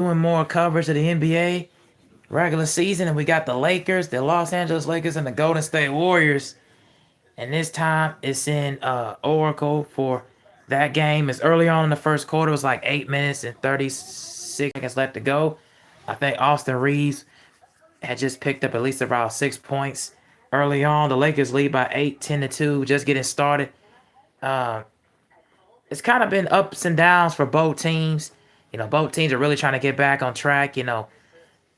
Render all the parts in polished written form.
doing more coverage of the NBA regular season, and we got the Lakers, the Los Angeles Lakers, and the Golden State Warriors. And this time it's in Oracle for that game. It's early on in the first quarter. It was like 8 minutes and 36 seconds left to go. I think Austin Reeves had just picked up at least around 6 points early on. The Lakers lead by 8, 10-2, just getting started. Uh, it's kind of been ups and downs for both teams. Both teams are really trying to get back on track. The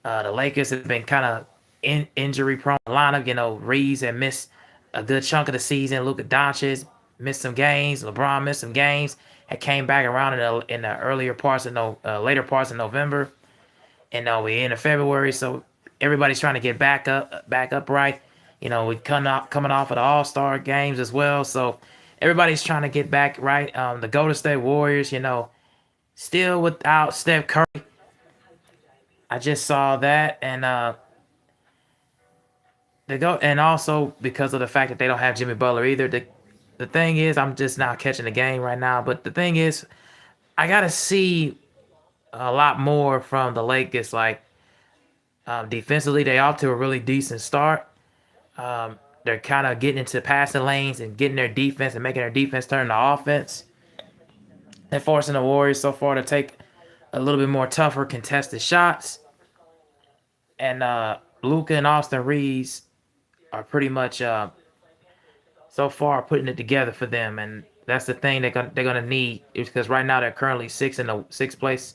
Lakers have been kind of injury prone lineup. Reeves had missed a good chunk of the season. Luka Doncic missed some games. LeBron missed some games. Had came back around in the earlier parts of later parts of November, and we into February. So everybody's trying to get back upright. We coming off of the All Star games as well. So everybody's trying to get back right. The Golden State Warriors, still without Steph Curry. I just saw that, and and also because of the fact that they don't have Jimmy Butler either. The thing is, I'm just not catching the game right now. But the thing is, I gotta see a lot more from the Lakers. Like defensively, they off to a really decent start. They're kind of getting into passing lanes and getting their defense and making their defense turn to offense. They're forcing the Warriors so far to take a little bit more tougher contested shots. And Luka and Austin Reeves are pretty much so far putting it together for them, and that's the thing they're gonna need is because right now they're currently sixth place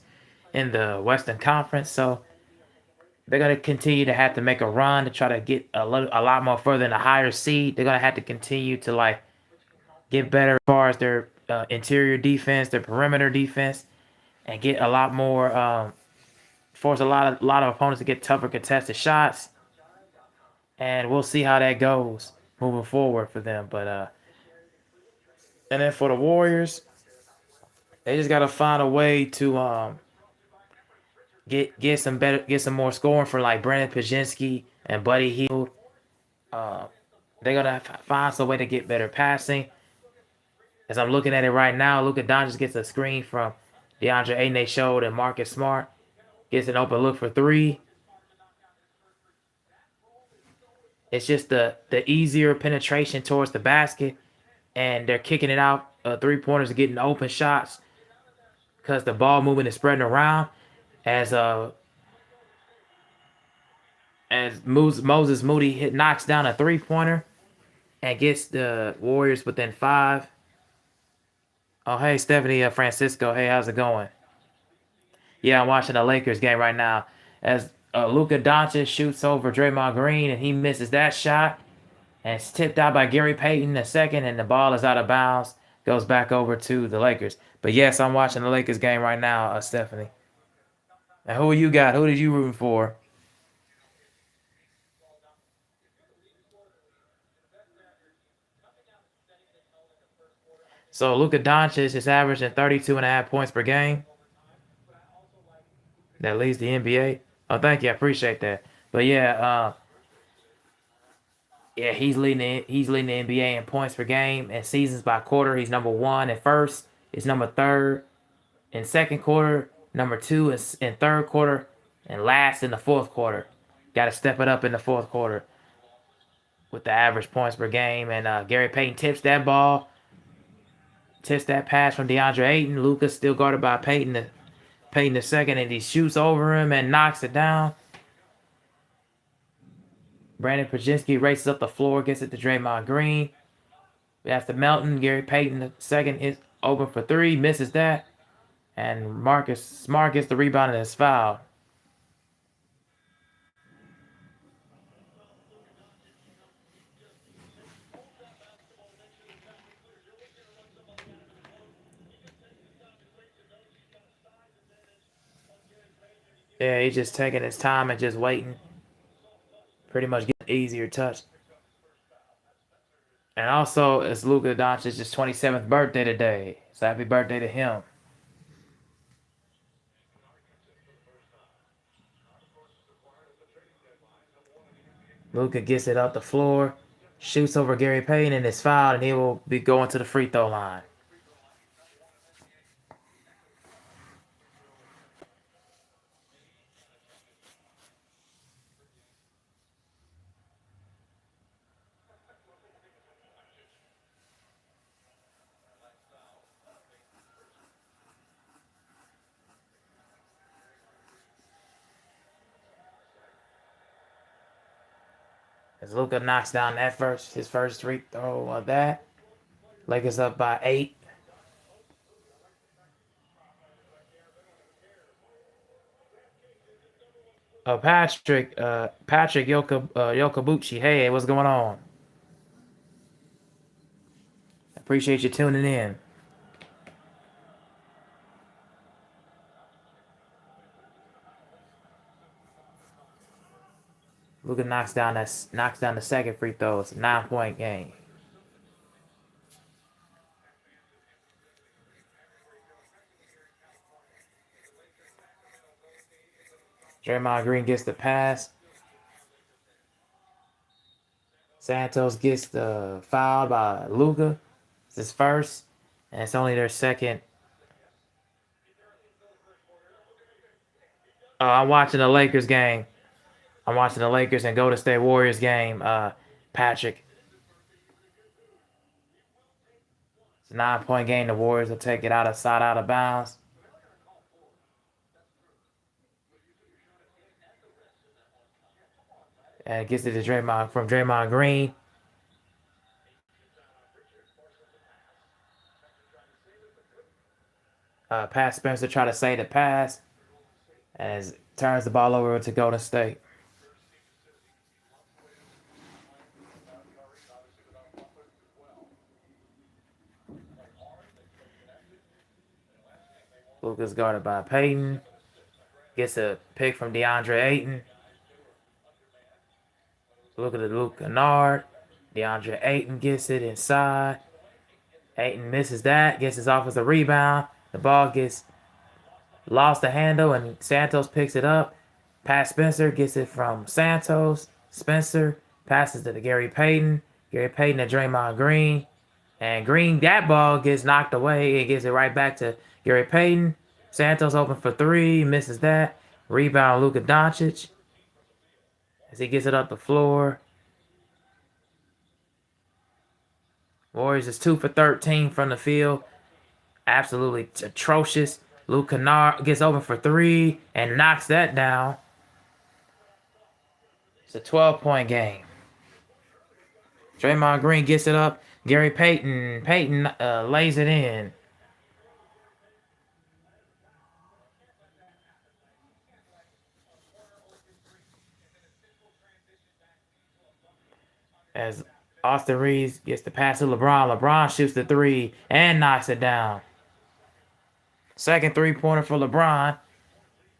in the Western Conference, so they're gonna continue to have to make a run to try to get a lot more further in a higher seed. They're gonna have to continue to like get better as far as their interior defense, their perimeter defense, and get a lot more force a lot of opponents to get tougher contested shots, and we'll see how that goes moving forward for them. But and then for the Warriors, they just gotta find a way to get some more scoring for like Brandon Pajinski and Buddy Hield. Uh, they're gonna find some way to get better passing. As I'm looking at it right now, Luka Doncic gets a screen from DeAndre Ayton. They showed, and Marcus Smart gets an open look for three. It's just the easier penetration towards the basket, and they're kicking it out. 3 pointers are getting open shots because the ball movement is spreading around. As Moses Moody knocks down a 3 pointer and gets the Warriors within 5. Oh, hey, Stephanie Francisco. Hey, how's it going? Yeah, I'm watching the Lakers game right now. As Luka Doncic shoots over Draymond Green and he misses that shot. And it's tipped out by Gary Payton in a second, and the ball is out of bounds. Goes back over to the Lakers. But yes, I'm watching the Lakers game right now, Stephanie. And who you got? Who did you root for? So Luka Doncic is averaging 32.5 points per game. That leads the NBA. Oh, thank you. I appreciate that. But yeah, he's leading the NBA in points per game and seasons by quarter. He's number one in first. He's number third in second quarter. Number two is in third quarter, and last in the fourth quarter. Got to step it up in the fourth quarter with the average points per game. And Gary Payton tips that pass from DeAndre Ayton. Luka's still guarded by Payton the second, and he shoots over him and knocks it down. Brandon Pajinski races up the floor, gets it to Draymond Green. After Melton, Gary Payton the second is open for three, misses that, and Marcus Smart gets the rebound and is fouled. Yeah, he's just taking his time and just waiting. Pretty much getting an easier touch. And also, it's Luka Doncic's 27th birthday today. So happy birthday to him. Luka gets it up the floor, shoots over Gary Payton, and is fouled, and he will be going to the free throw line. As Luka knocks down his first free throw of that. Lakers up by 8. Patrick Yokobuchi. Hey, what's going on? Appreciate you tuning in. Luka knocks down the second free throw. It's a 9-point game. Draymond Green gets the pass. Santos gets the foul by Luka. It's his first, and it's only their second. I'm watching the Lakers game. I'm watching the Lakers and Golden State Warriors game. Patrick. It's a 9-point game. The Warriors will take it out of bounds. And it gets it to Draymond Green. Pass Spencer try to save the pass as turns the ball over to Golden State. Luka's guarded by Payton. Gets a pick from DeAndre Ayton. Look at the Luke Kennard. DeAndre Ayton gets it inside. Ayton misses that. Gets his offensive rebound. The ball gets lost the handle and Santos picks it up. Pat Spencer gets it from Santos. Spencer passes to Gary Payton. Gary Payton to Draymond Green. And Green, that ball gets knocked away. It gets it right back to Gary Payton. Santos open for 3. Misses that. Rebound Luka Doncic. As he gets it up the floor. Warriors is 2 for 13 from the field. Absolutely atrocious. Luke Kennard gets open for 3 and knocks that down. It's a 12-point game. Draymond Green gets it up. Gary Payton lays it in. As Austin Reeves gets the pass to LeBron. LeBron shoots the 3 and knocks it down. Second three-pointer for LeBron.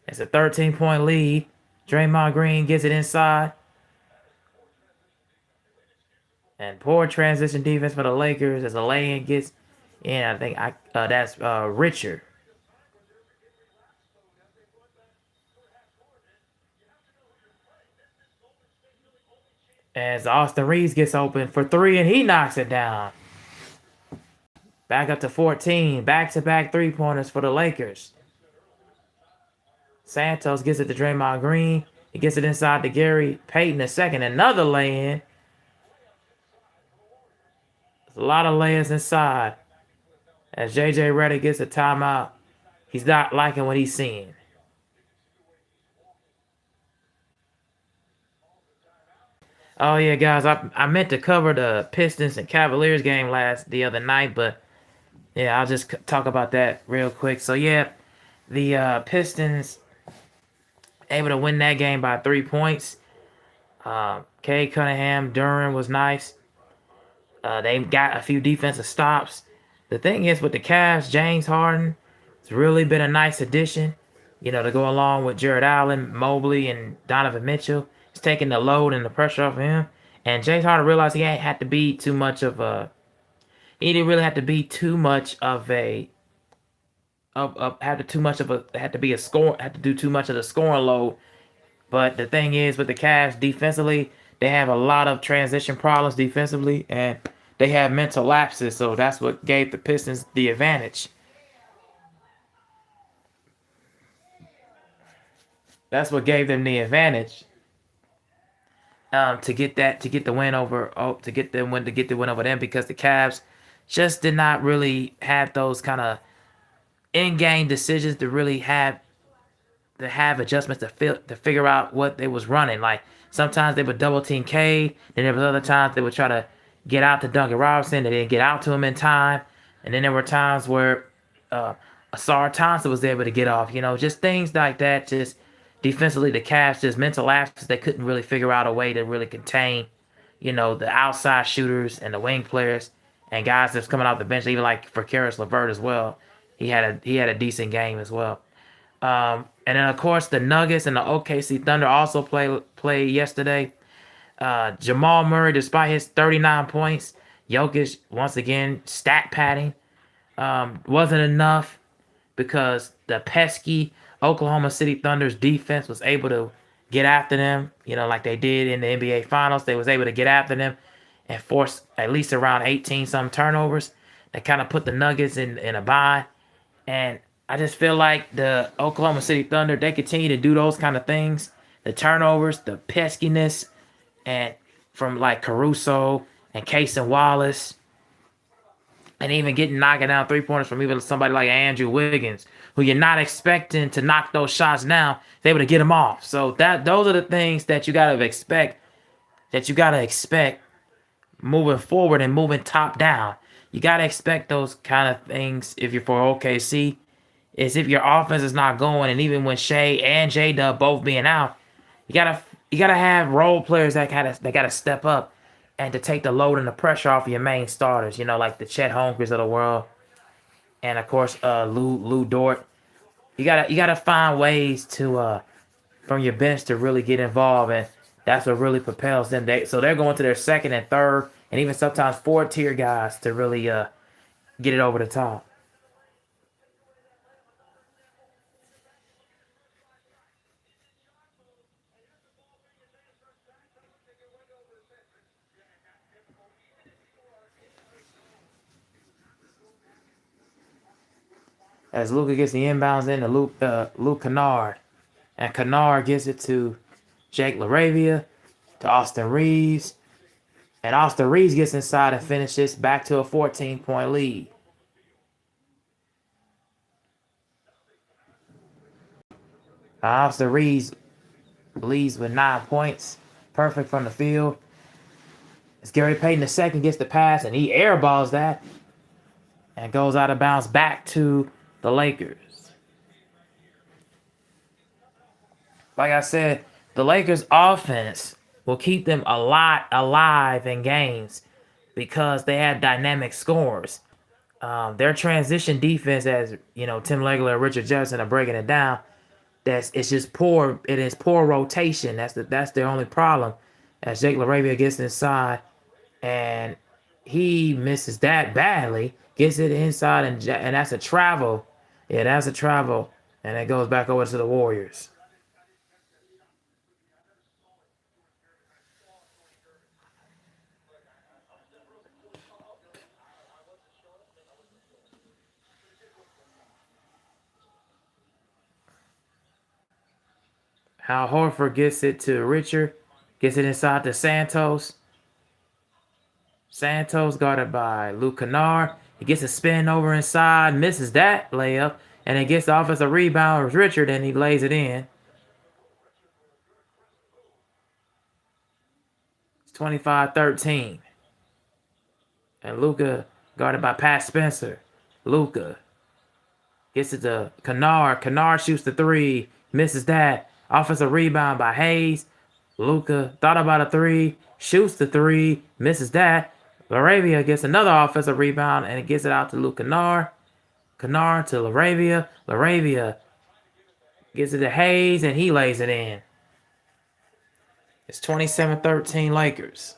It's a 13-point lead. Draymond Green gets it inside. And poor transition defense for the Lakers as a lay-in gets in. I think that's Richard. As Austin Reeves gets open for 3 and he knocks it down. Back up to 14. Back-to-back three-pointers for the Lakers. Santos gets it to Draymond Green. He gets it inside to Gary Payton II. Another lay-in. There's a lot of layers inside. As J.J. Redick gets a timeout. He's not liking what he's seeing. Oh yeah, guys, I meant to cover the Pistons and Cavaliers game the other night, but yeah, I'll just talk about that real quick. So yeah, the Pistons able to win that game by 3 points. Cade Cunningham, Duran was nice. They got a few defensive stops. The thing is with the Cavs, James Harden, it's really been a nice addition. You know, to go along with Jared Allen, Mobley, and Donovan Mitchell. It's taking the load and the pressure off of him. And James Harden realized he ain't had to be too much of a. He didn't really have to be too much of a. Had to be a score. Had to do too much of the scoring load. But the thing is, with the Cavs defensively, they have a lot of transition problems defensively, and they have mental lapses. So that's what gave the Pistons the advantage. That's what gave them the advantage. To get the win over them because the Cavs just did not really have those kind of in-game decisions to really have to have adjustments to figure out what they was running. Like sometimes they would double team K, then there was other times they would try to get out to Duncan Robinson. They didn't get out to him in time, and then there were times where uh, Asar Thompson was able to get off. Just things like that. Just defensively, the Cavs just mental lapses. They couldn't really figure out a way to really contain, the outside shooters and the wing players and guys that's coming off the bench. Even like for Karis LeVert as well. He had a decent game as well. And then of course the Nuggets and the OKC Thunder also played yesterday. Jamal Murray, despite his 39 points, Jokic once again stat padding wasn't enough because the pesky Oklahoma City Thunder's defense was able to get after them. Like they did in the NBA Finals, they was able to get after them and force at least around 18 some turnovers. That kind of put the Nuggets in a bind. And I just feel like the Oklahoma City Thunder, they continue to do those kind of things. The turnovers, the peskiness, and from like Caruso and Casey Wallace, and even getting knocking down 3-pointers from even somebody like Andrew Wiggins, who you're not expecting to knock those shots down, they're able to get them off. So those are the things that you gotta expect moving forward and moving top down. You gotta expect those kind of things if you're for OKC. Is if your offense is not going, and even when Shea and J Dub both being out, you gotta have role players that gotta step up and to take the load and the pressure off of your main starters. Like the Chet Holmgrens of the world, and of course Lou Dort. You gotta find ways to from your bench to really get involved, and that's what really propels them. So they're going to their second and third, and even sometimes fourth tier guys to really get it over the top. As Luka gets the inbounds in to Luke Kennard. And Kennard gives it to Jake LaRavia, to Austin Reeves. And Austin Reeves gets inside and finishes back to a 14-point lead. Austin Reeves leads with 9 points. Perfect from the field. As Gary Payton II gets the pass and he airballs that and goes out of bounds back to the Lakers. Like I said, the Lakers offense will keep them a lot alive in games because they have dynamic scores. Their transition defense, as Tim Legler and Richard Jefferson are breaking it down. It's just poor. It is poor rotation. That's their only problem. As Jake LaRavia gets inside and he misses that badly, gets it inside and that's a travel. Yeah, that's a travel, and it goes back over to the Warriors. How Horford gets it to Richard, gets it inside to Santos. Santos guarded by Luke Kennard. He gets a spin over inside, misses that layup, and it gets the offensive rebound with Richard, and he lays it in. It's 25-13. And Luka guarded by Pat Spencer. Luka gets it to Kennard. Kennard shoots the three, misses that. Offensive rebound by Hayes. Luka thought about a three, shoots the three, misses that. LaRavia gets another offensive rebound and it gets it out to Luke Kennard. Kennard to LaRavia. LaRavia gets it to Hayes and he lays it in. It's 27-13 Lakers.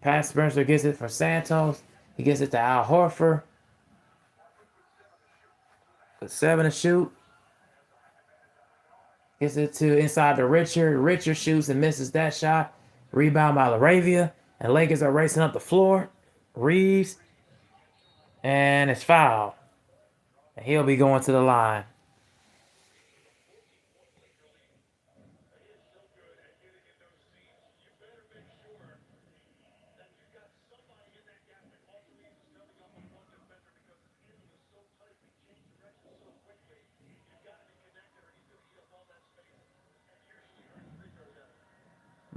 Pat Spencer gets it from Santos. He gets it to Al Horford. With 7 to shoot. Gets it to inside to Richard. Richard shoots and misses that shot. Rebound by LaRavia. And Lakers are racing up the floor. Reeves. And it's fouled. And he'll be going to the line.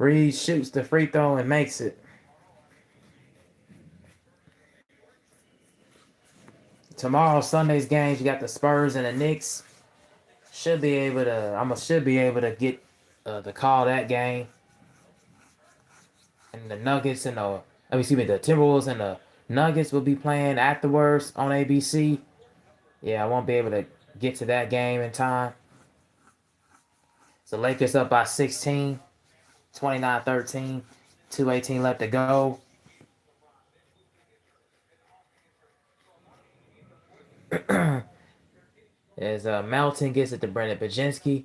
Reed shoots the free throw and makes it. Tomorrow, Sunday's games, you got the Spurs and the Knicks. Should be able to. Should be able to get to call that game. And the Nuggets and the Timberwolves and the Nuggets will be playing afterwards on ABC. Yeah, I won't be able to get to that game in time. So Lakers up by 16, 29-13, 2:18 left to go. As Melton gets it to Brandon Baginski.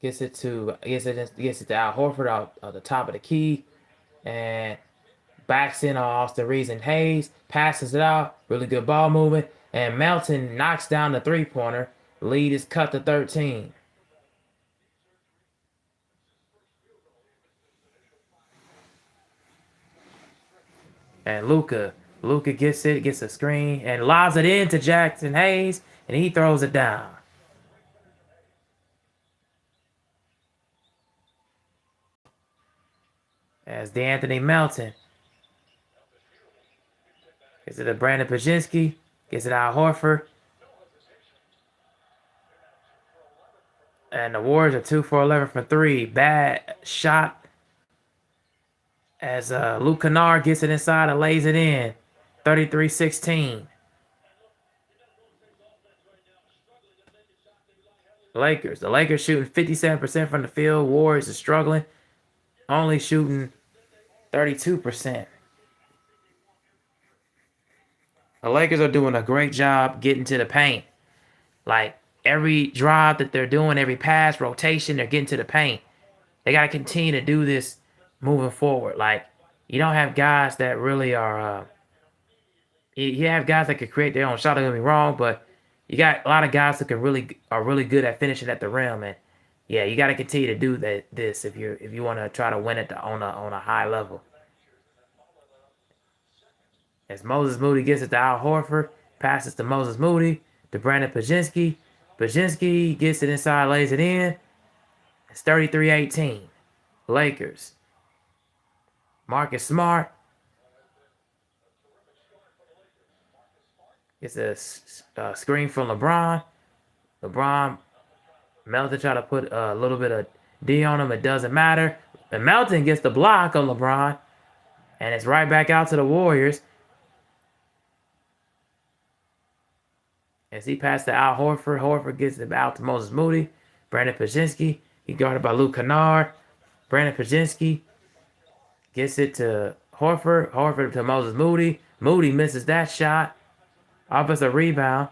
Gets it to Al Horford out the top of the key. And backs in on Austin Reeves and Hayes. Passes it out. Really good ball movement. And Melton knocks down the three-pointer. Lead is cut to 13. And Luka gets it, gets a screen, and lobs it in to Jackson Hayes, and he throws it down. As DeAnthony Melton gets it to Brandon Baginski, gets it out Horford. And the Warriors are 2 for 11 from 3. Bad shot. As Luke Kennard gets it inside and lays it in. 33-16. Lakers. The Lakers shooting 57% from the field. Warriors are struggling. Only shooting 32%. The Lakers are doing a great job getting to the paint. Like every drive that they're doing, every pass, rotation, they're getting to the paint. They got to continue to do this moving forward. Like you don't have guys that really are. You have guys that can create their own shot. Don't get me wrong, but you got a lot of guys that are really good at finishing at the rim, and yeah, you got to continue to do this if you want to try to win it on a high level. As Moses Moody gets it to Al Horford, passes to Moses Moody to Brandon Baginski. Baginski gets it inside, lays it in. It's 33-18. Lakers. Marcus Smart gets a screen from LeBron. Melton try to put a little bit of D on him. It doesn't matter. And Melton gets the block on LeBron. And it's right back out to the Warriors. As he passed to Al Horford. Horford gets it out to Moses Moody. Brandon Baginski. He guarded by Luke Kennard. Brandon Baginski gets it to Horford. Horford to Moses Moody. Moody misses that shot. Offensive rebound.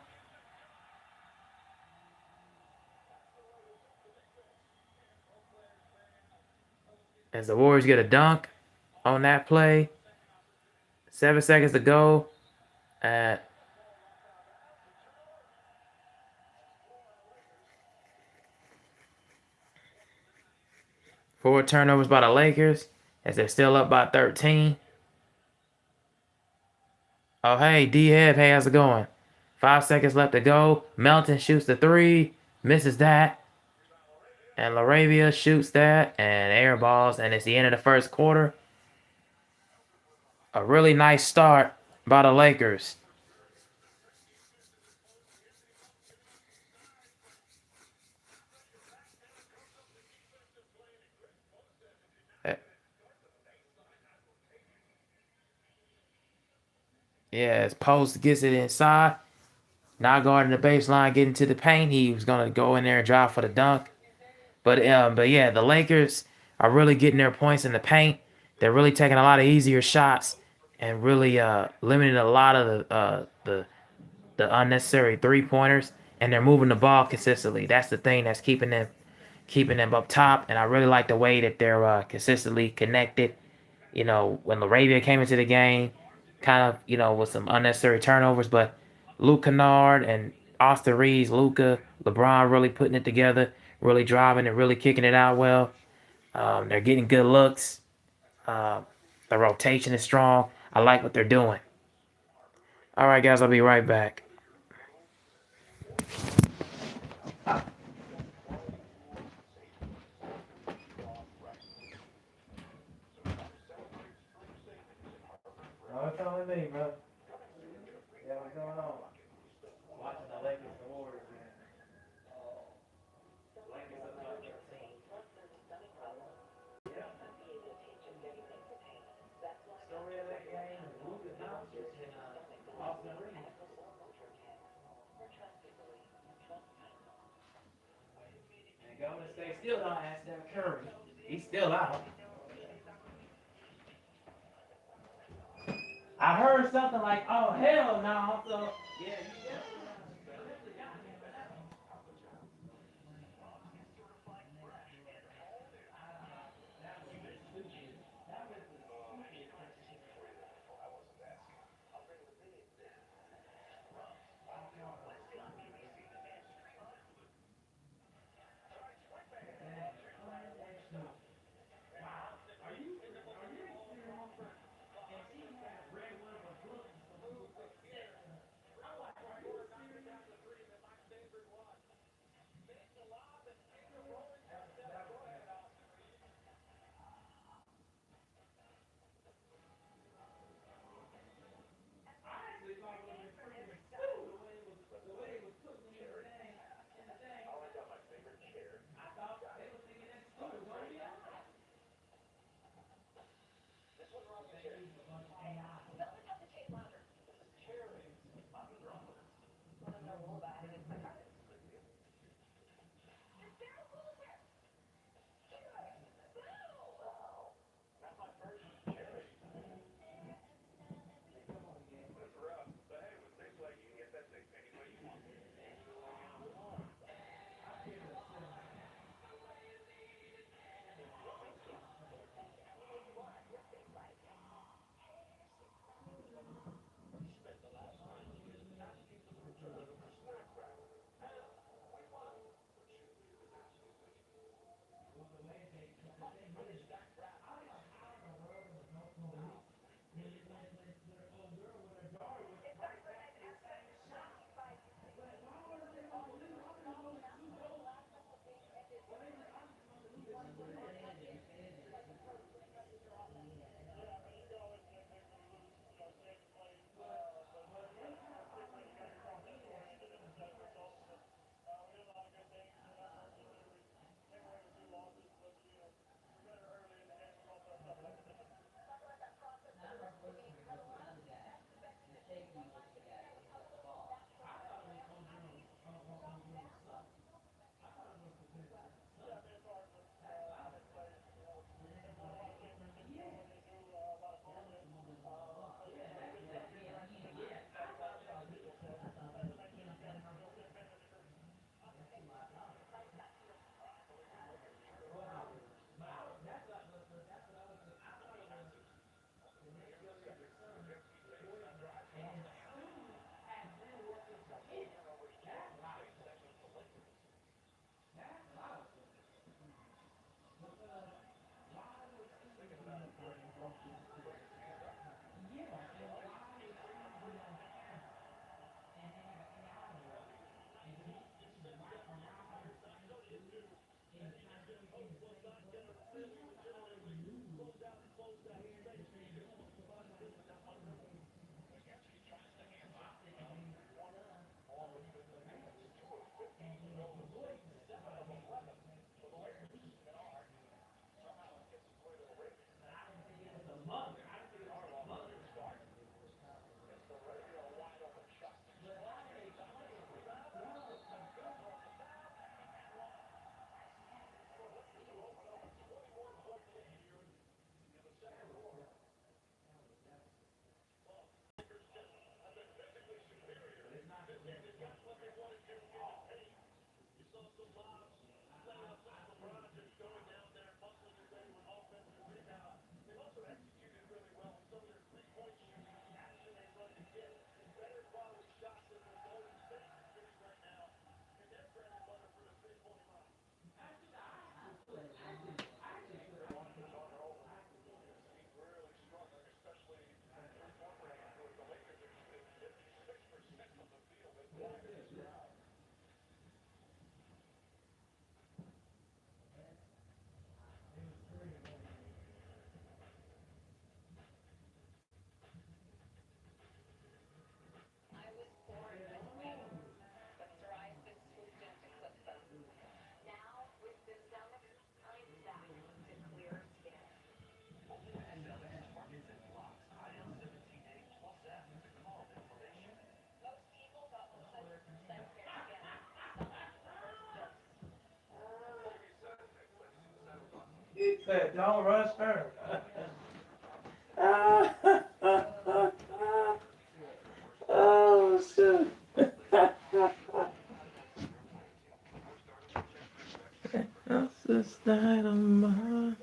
As the Warriors get a dunk on that play. 7 seconds to go. At 4 turnovers by the Lakers as they're still up by 13. Oh, hey, D-Heb, hey, how's it going? 5 seconds left to go. Melton shoots the 3, misses that. And LaRavia shoots that and air balls, and it's the end of the first quarter. A really nice start by the Lakers. Yeah, as Post gets it inside. Now guarding the baseline, getting to the paint. He was gonna go in there and drive for the dunk. But yeah, the Lakers are really getting their points in the paint. They're really taking a lot of easier shots and really limiting a lot of the unnecessary 3-pointers. And they're moving the ball consistently. That's the thing that's keeping them up top. And I really like the way that they're consistently connected. You know, when LaRavia came into the game, kind of, with some unnecessary turnovers, but Luke Kennard and Austin Reeves, Luka, LeBron really putting it together, really driving and really kicking it out well. They're getting good looks. The rotation is strong. I like what they're doing. All right, guys, I'll be right back. What's on with me, bro? Yeah, what's going on? Watching the Lakers, the Warriors, man. Lakers up by 13. Yeah. Story of that game is Luka Doncic and Austin Reeves. And Golden State still don't have Steph Curry. He's still out. I heard something like, "Oh hell no!" So yeah, you definitely got him for that one. said, don't rush her. Oh, shit. That's just dynamite.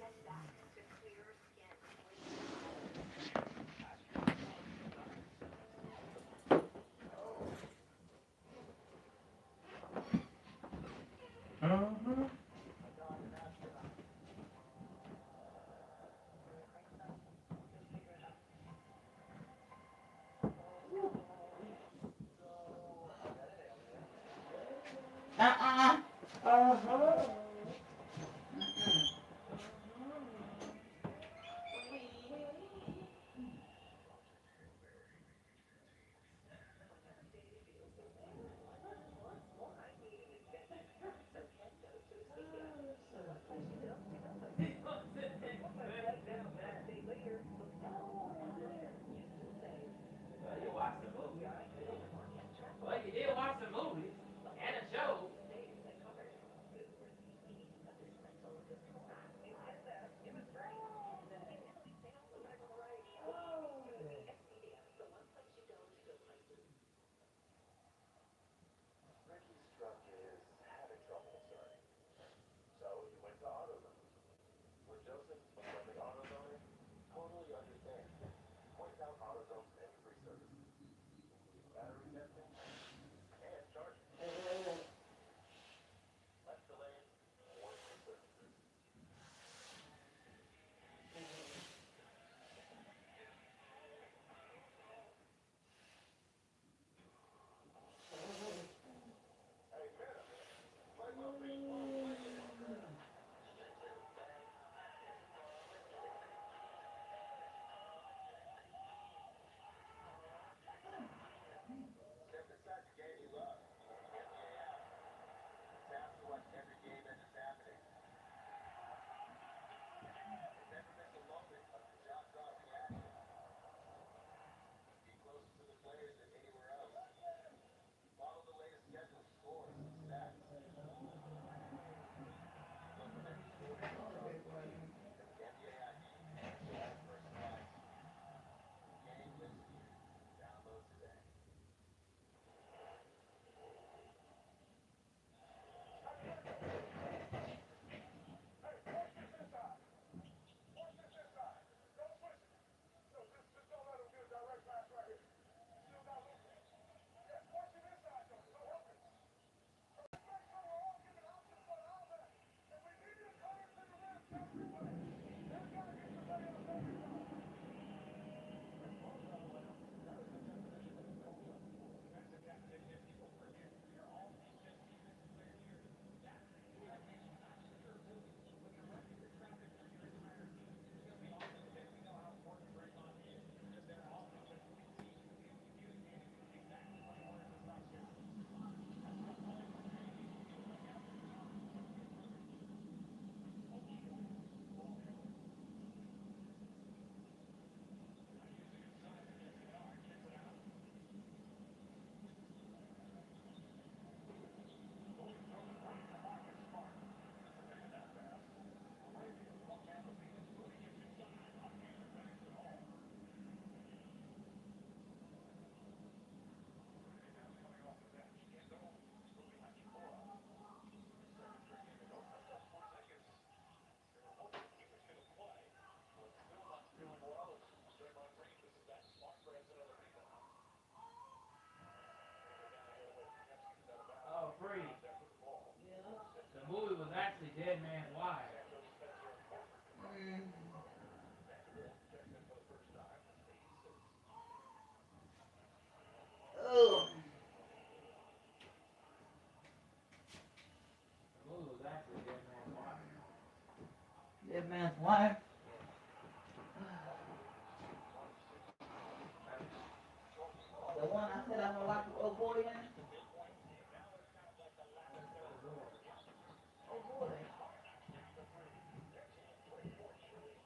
Uh-huh. Uh-uh. Uh-huh. Well, you watched the movie. Well, you did watch the movie and the show. Oh, free. The movie was actually Dead Man's Wife. Mm. Oh, The movie was actually Dead Man's Wife. that man's wife. The one I said I'm gonna lock the old boy in. Oh boy. Oh boy.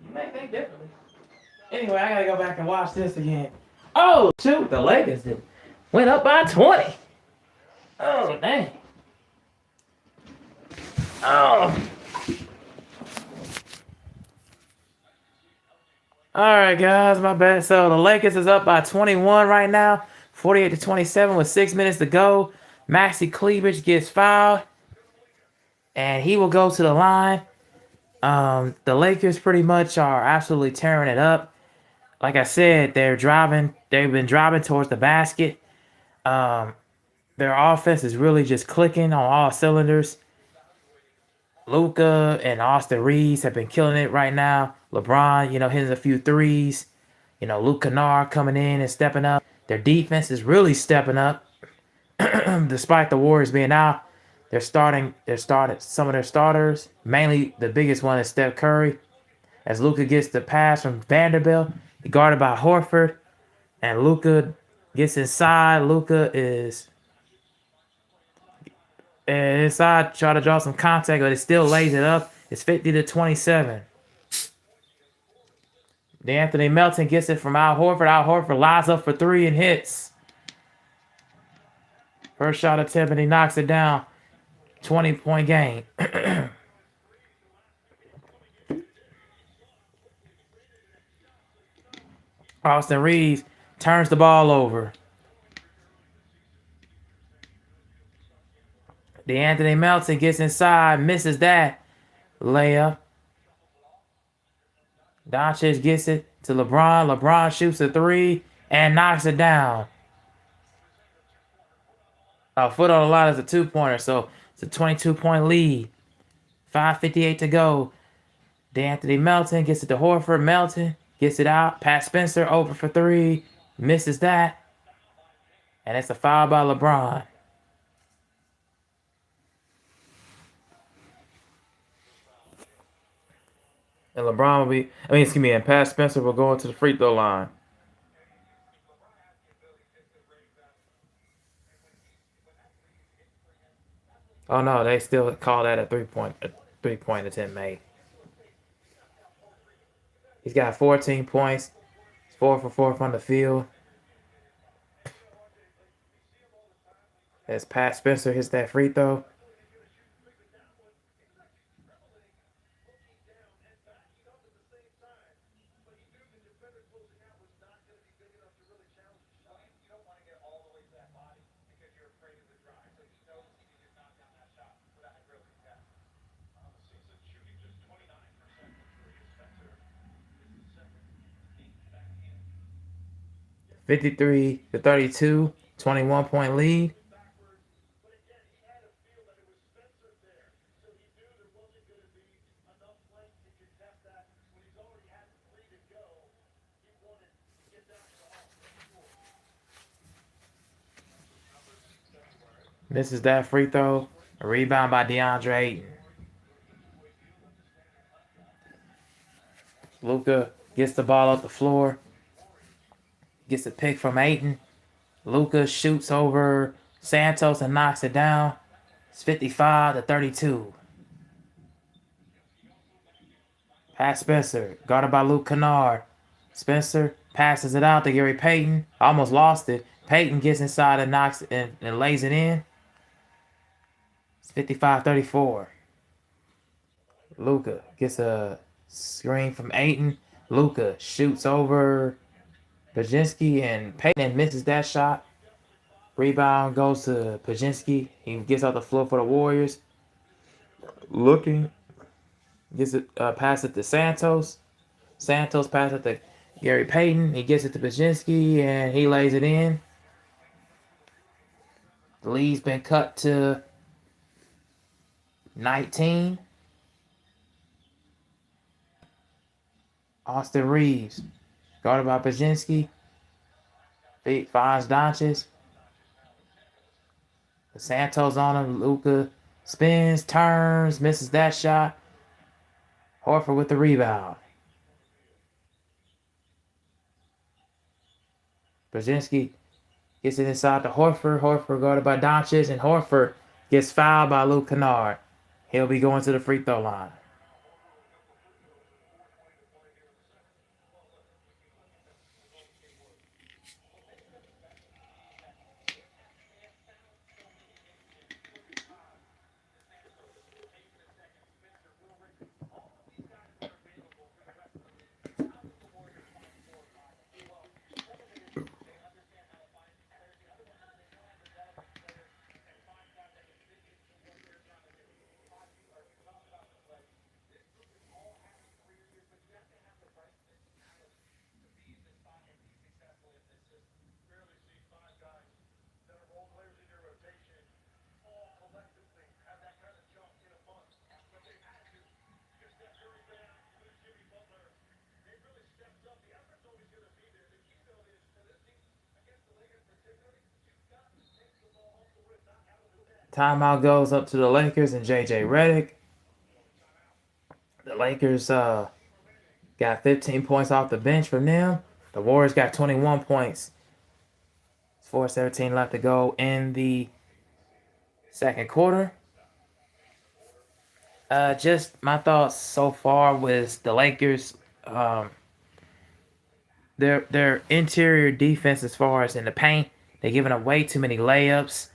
You may think differently. Anyway, I gotta go back and watch this again. Oh shoot, the Lakers went up by 20. Oh dang. Oh. All right, guys, my bad. So the Lakers is up by 21 right now, 48-27 with 6 minutes to go. Maxi Cleavage gets fouled, and he will go to the line. The Lakers pretty much are absolutely tearing it up. Like I said, they've been driving towards the basket. Their offense is really just clicking on all cylinders. Luka and Austin Reeves have been killing it right now. LeBron, hitting a few threes. Luke Kennard coming in and stepping up. Their defense is really stepping up. Despite the Warriors being out, they're starting some of their starters. Mainly the biggest one is Steph Curry. As Luka gets the pass from Vanderbilt, guarded by Horford, and Luka gets inside. Luka is inside, try to draw some contact, but it still lays it up. It's 50-27. D'Anthony Melton gets it from Al Horford. Al Horford lines up for three and hits. First shot attempt, and he knocks it down. 20-point game. Austin Reeves turns the ball over. D'Anthony Melton gets inside, misses that layup. Doncic gets it to LeBron. LeBron shoots a three and knocks it down. A foot on the line is a two-pointer, so it's a 22-point lead. 5:58 to go. D'Anthony Melton gets it to Horford. Melton gets it out. Pat Spencer over for three. Misses that. And it's a foul by LeBron. And and Pat Spencer will go into the free throw line. Oh no, they still call that a three-point attempt made. He's got 14 points. 4 for 4 from the field. As Pat Spencer hits that free throw. (53-32), 21-point lead. Misses that free throw. A rebound by DeAndre Ayton. Luka gets the ball off the floor. Gets a pick from Ayton. Luka shoots over Santos and knocks it down. It's 55-32. Pat Spencer, guarded by Luke Kennard. Spencer passes it out to Gary Payton. Almost lost it. Payton gets inside and knocks it and lays it in. It's 55-34. Luka gets a Screen from Aiton. Luka shoots over Pajinski and Payton misses that shot. Rebound goes to Pajinski. He gets off the floor for the Warriors. Looking, gets it, pass it to Santos. Santos passes it to Gary Payton. He gets it to Pajinski and he lays it in. The lead's been cut to 19. Austin Reeves, guarded by Pajinski, finds Doncic. Santos on him. Luka spins, turns, misses that shot. Horford with the rebound. Brzezinski gets it inside to Horford. Horford guarded by Doncic, and Horford gets fouled by Luke Kennard. He'll be going to the free throw line. Timeout goes up to the Lakers and JJ Redick. The Lakers got 15 points off the bench from them. The Warriors got 21 points. 4:17 left to go in the second quarter. Just my thoughts so far was the Lakers. Their interior defense, as far as in the paint, they're giving up way too many layups,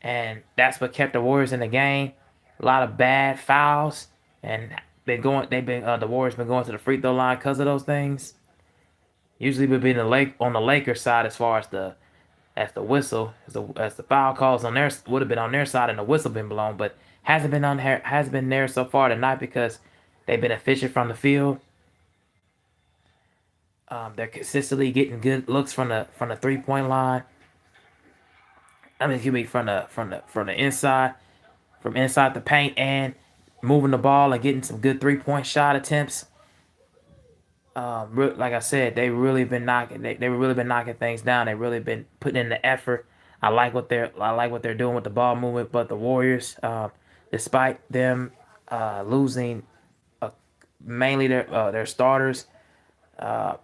and that's what kept the Warriors in the game. A lot of bad fouls, and the Warriors been going to the free throw line because of those things. Usually, we've been on the Lakers side as far as the whistle, as the foul calls on their would have been on their side and the whistle been blown, but hasn't been there so far tonight because they've been efficient from the field. They're consistently getting good looks from the 3-point line. I mean, excuse me, from the inside, from inside the paint, and moving the ball and getting some good 3-point shot attempts. Like I said, they really been knocking. They really been knocking things down. They really been putting in the effort. I like what they're doing with the ball movement. But the Warriors, despite them losing mainly their starters, of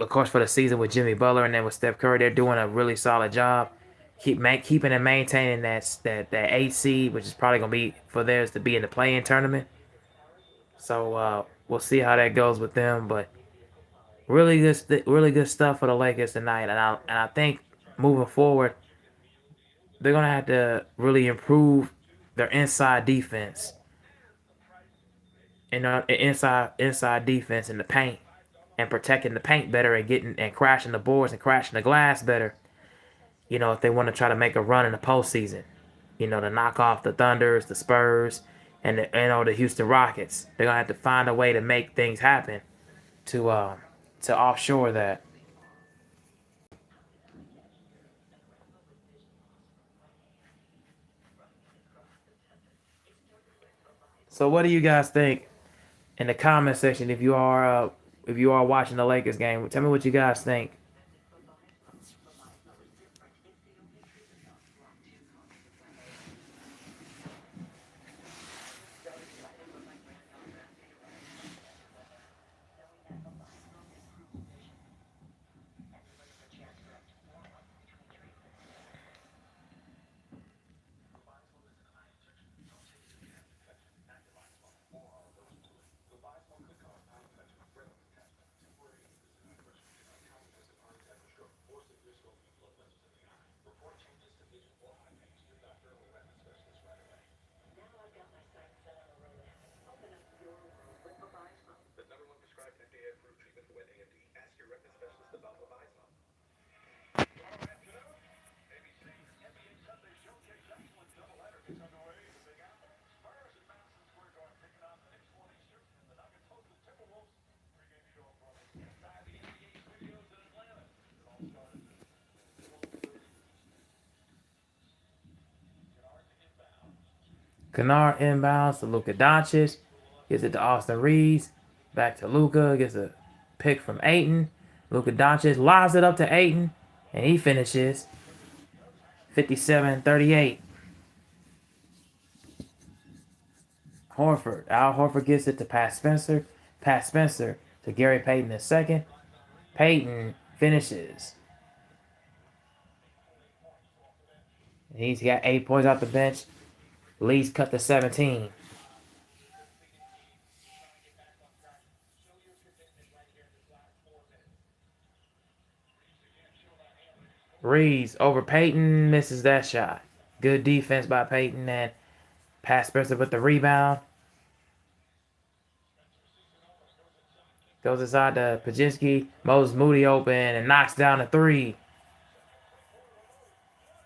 course, for the season with Jimmy Butler and then with Steph Curry, they're doing a really solid job. Keeping and maintaining that 8 seed, which is probably gonna be for theirs to be in the play-in tournament. So we'll see how that goes with them. But really good stuff for the Lakers tonight, and I think moving forward, they're gonna have to really improve their inside defense and inside defense in the paint and protecting the paint better and getting and crashing the boards and crashing the glass better. If they want to try to make a run in the postseason, to knock off the Thunders, the Spurs, and the Houston Rockets, they're gonna have to find a way to make things happen to offshore that. So, what do you guys think in the comment section if you are watching the Lakers game? Tell me what you guys think. Kennard inbounds to Luka Doncic. Gives it to Austin Reeves. Back to Luka. Gets a pick from Ayton. Luka Doncic lobs it up to Ayton. And he finishes 57-38. Horford. Al Horford gets it to Pat Spencer. Pat Spencer to Gary Payton in second. Payton finishes. He's got 8 points off the bench. Lee's cut to 17. Reeves over Payton, misses that shot. Good defense by Payton, and Pat Spencer with the rebound. Goes inside to Pajinski. Moses Moody open and knocks down a three.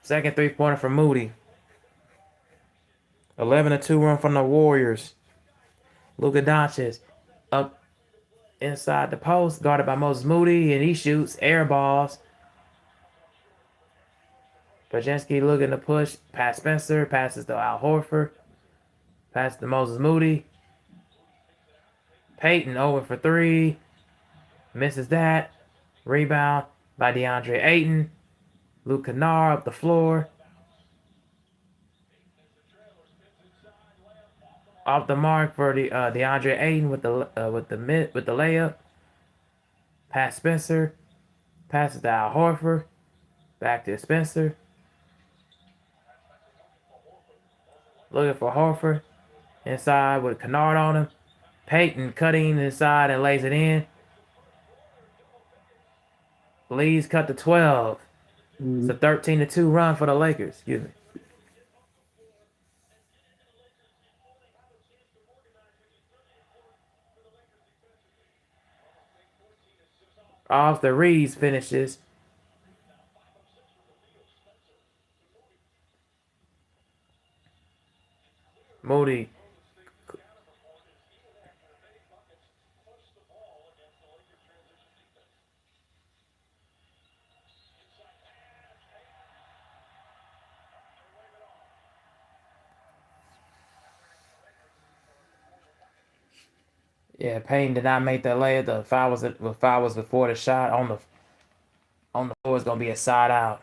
Second three-pointer for Moody. 11-2 run from the Warriors. Luka Doncic up inside the post, guarded by Moses Moody, and he shoots air balls. Pajinski looking to push. Pat Spencer passes to Al Horford. Passes to Moses Moody. Payton over for three. Misses that. Rebound by DeAndre Ayton. Luke Kennard up the floor. Off the mark for the DeAndre Ayton with the layup. Pat Spencer passes to Al Horford. Back to Spencer. Looking for Horford. Inside with Kennard on him. Payton cutting inside and lays it in. Lee's cut to 12. It's a 13-2 run for the Lakers. Excuse me. Off the Reeves finishes. Moody. Yeah, Payton did not make that layup. The foul was before the shot on the floor. Is gonna be a side out.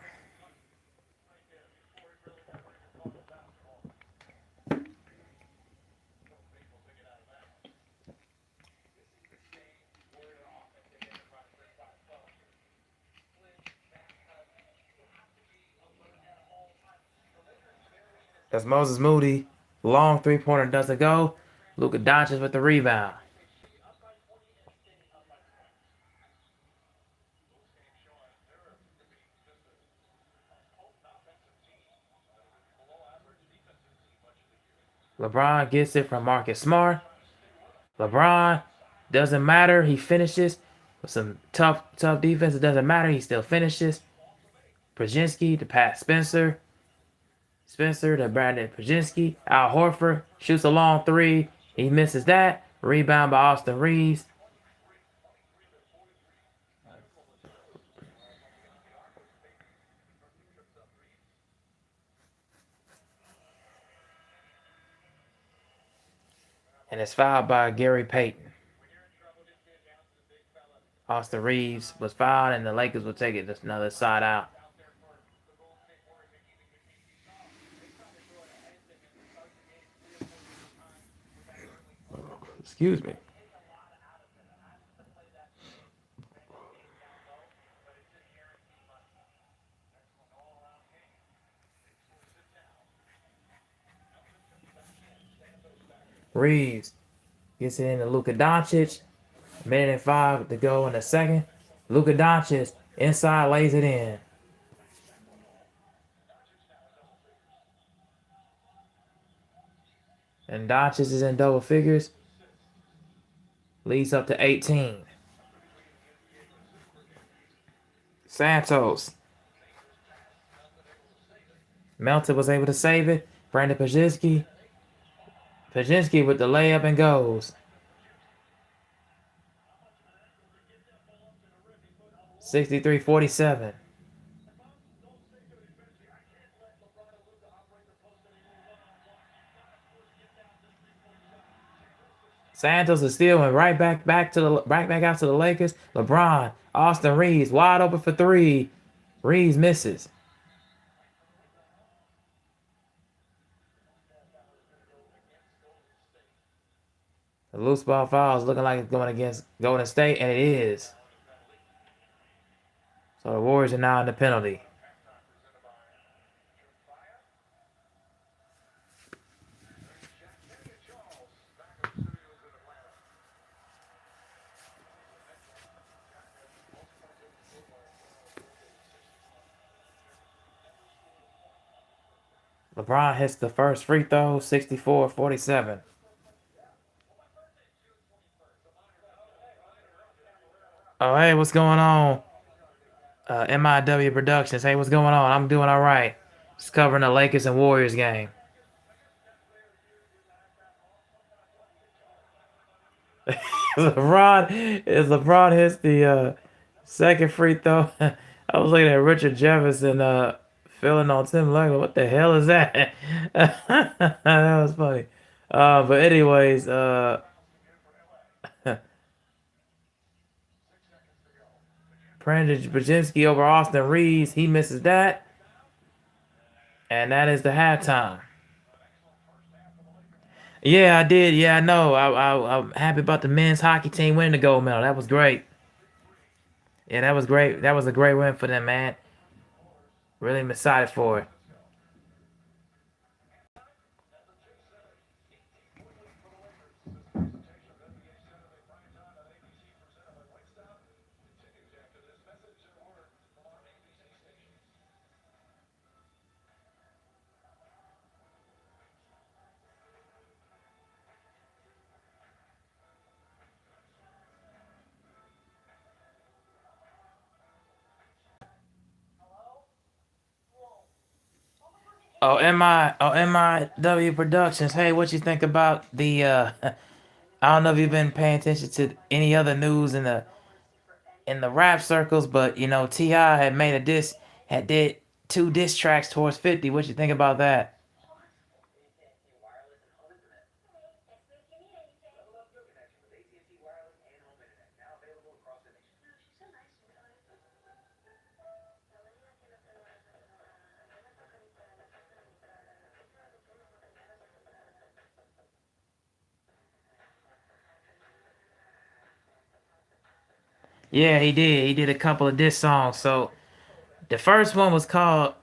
That's Moses Moody. Long three-pointer doesn't go. Luka Doncic with the rebound. LeBron gets it from Marcus Smart. LeBron, doesn't matter. He finishes with some tough defense. It doesn't matter. He still finishes. Pajinski to Pat Spencer. Spencer to Brandon Pajinski. Al Horford shoots a long three. He misses that. Rebound by Austin Reeves. And it's fouled by Gary Payton. Austin Reeves was fouled, and the Lakers will take it another side out. Excuse me. Reeves gets it into Luka Doncic. 1:05 to go in the second. Luka Doncic inside lays it in. And Doncic is in double figures. Leads up to 18. Santos. Melton was able to save it. Brandon Pajinski. Pajinski with the layup and goes. 63-47. Santos is still went right back out to the Lakers. LeBron, Austin Reeves wide open for three. Reeves misses. The loose ball foul is looking like it's going against Golden State, and it is. So the Warriors are now in the penalty. LeBron hits the first free throw, 64-47. Oh, hey, what's going on? MIW Productions. Hey, what's going on? I'm doing all right. Just covering the Lakers and Warriors game. LeBron hits the second free throw. I was looking at Richard Jefferson filling on Tim Duncan. What the hell is that? That was funny. But anyways, Brandon Brzezinski over Austin Reeves. He misses that, and that is the halftime. Yeah, I did. Yeah, I know. I'm happy about the men's hockey team winning the gold medal. That was great. Yeah, that was great. That was a great win for them, man. Really excited for it. MIW Productions. Hey, what you think about the I don't know if you've been paying attention to any other news in the rap circles, but you know, T.I. had did two diss tracks towards 50. What you think about that? Yeah, he did. He did a couple of diss songs. So the first one was called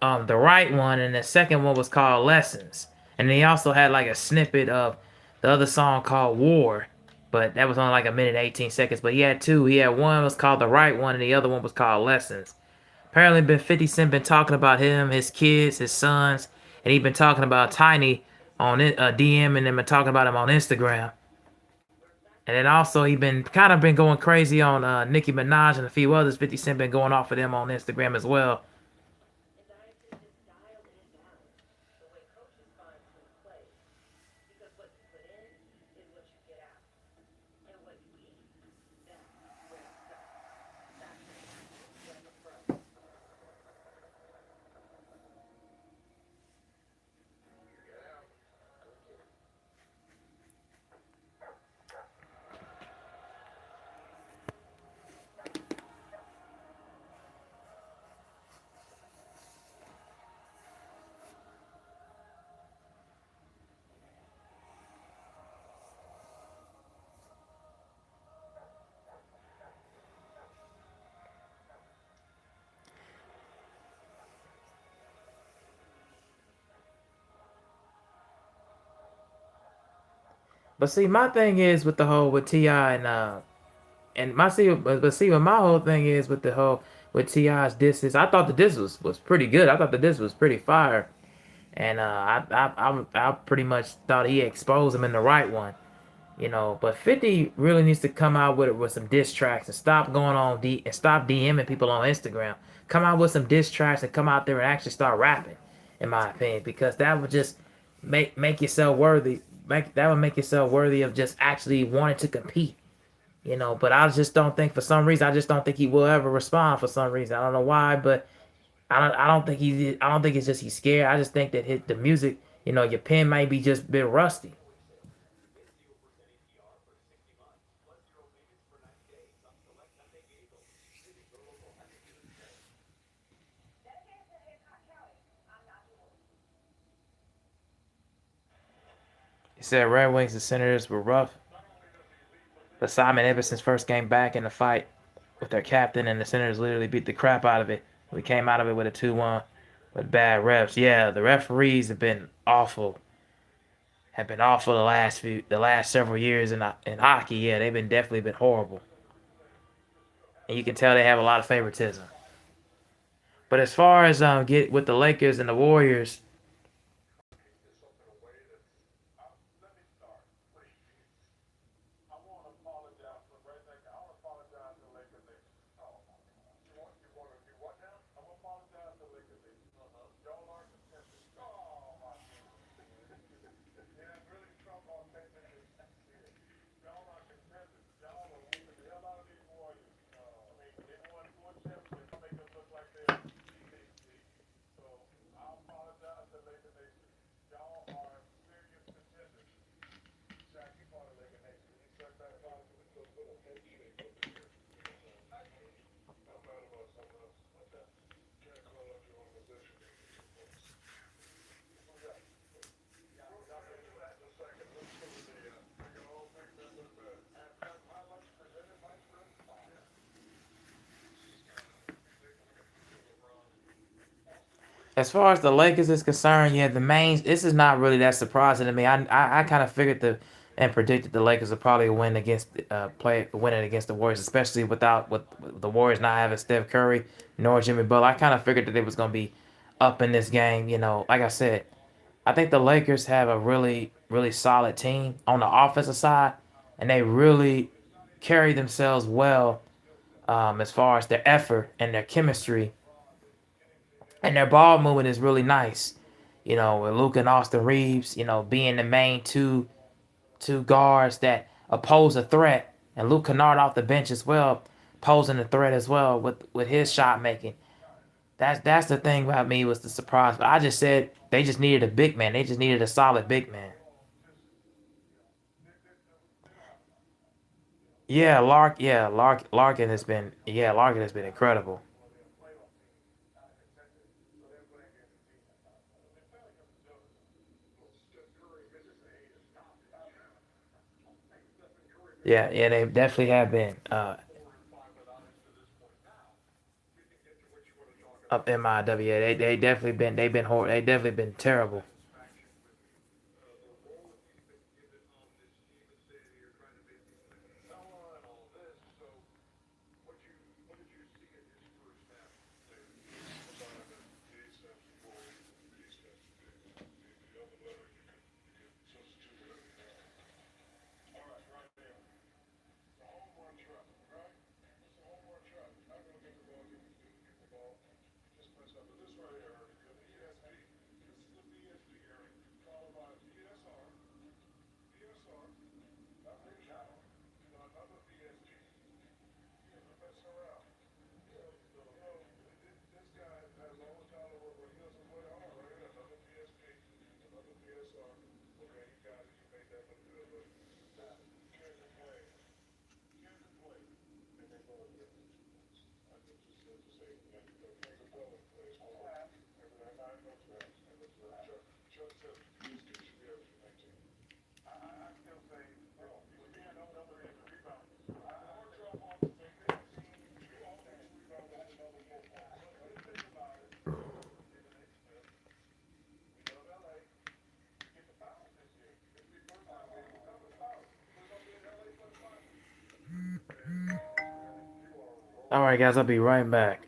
The Right One, and the second one was called Lessons. And he also had like a snippet of the other song called War, but that was only like a minute and 18 seconds. But he had two. He had one was called The Right One, and the other one was called Lessons. Apparently, been 50 Cent been talking about him, his kids, his sons, and he been talking about Tiny on it, DMing them and talking about him on Instagram. And then also he been kind of been going crazy on Nicki Minaj and a few others. 50 Cent been going off of them on Instagram as well. But see, my thing is with the whole with Ti and my see, but see, what my whole thing is with the whole with Ti's disses. I thought the diss was pretty good. I thought the diss was pretty fire, and I pretty much thought he exposed him in the right one. You know, but 50 really needs to come out with some diss tracks and stop going on and stop DMing people on Instagram. Come out with some diss tracks and come out there and actually start rapping, in my opinion, because that would just make yourself worthy. That would make yourself worthy of just actually wanting to compete. You know, but I just don't think for some reason I just don't think he will ever respond for some reason. I don't know why, but I don't think it's just he's scared. I just think that the music, you know, your pen might be just a bit rusty. He said Red Wings and Senators were rough, but Simon Edmondson's first game back in the fight with their captain, and the Senators literally beat the crap out of it. We came out of it with a 2-1 with bad refs. Yeah, the referees have been awful the last several years in hockey. Yeah, they've been definitely been horrible, and you can tell they have a lot of favoritism. But as far as get with the Lakers and the Warriors, as far as the Lakers is concerned, yeah, the main. This is not really that surprising to me. I kind of figured and predicted the Lakers would probably win against play winning against the Warriors, especially with the Warriors not having Steph Curry nor Jimmy Butler. I kind of figured that they was gonna be up in this game. You know, like I said, I think the Lakers have a really solid team on the offensive side, and they really carry themselves well as far as their effort and their chemistry, and their ball movement is really nice. You know, with Luke and Austin Reeves, you know, being the main two guards that oppose a threat, and Luke Kennard off the bench as well, posing a threat as well with his shot making. That's the thing about me was the surprise. But I just said they just needed a big man. They just needed a solid big man. Larkin has been incredible. Yeah, they definitely have been up MIW. Yeah, they definitely been they definitely been terrible. All right, guys, I'll be right back.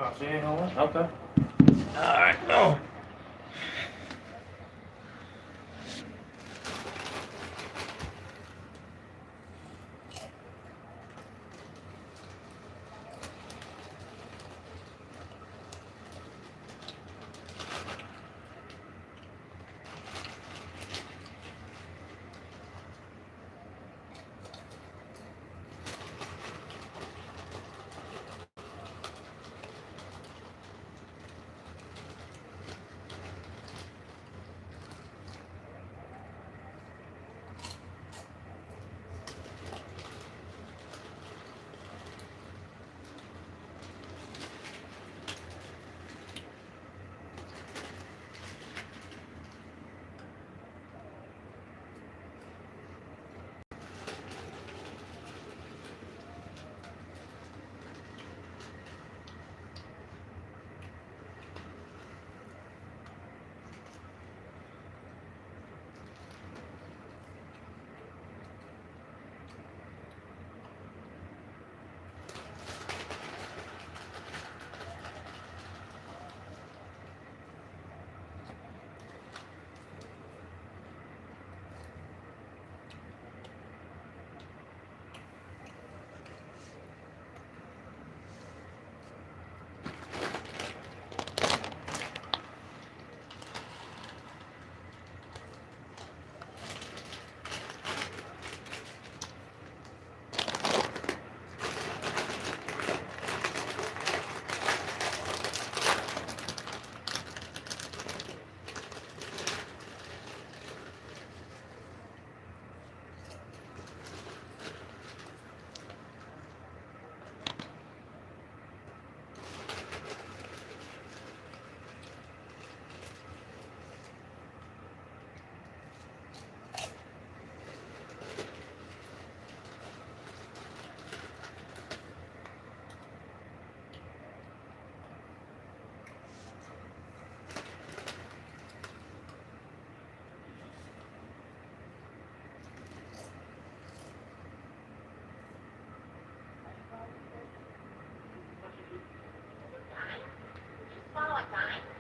Oh, she ain't home? Okay. Alright. Oh.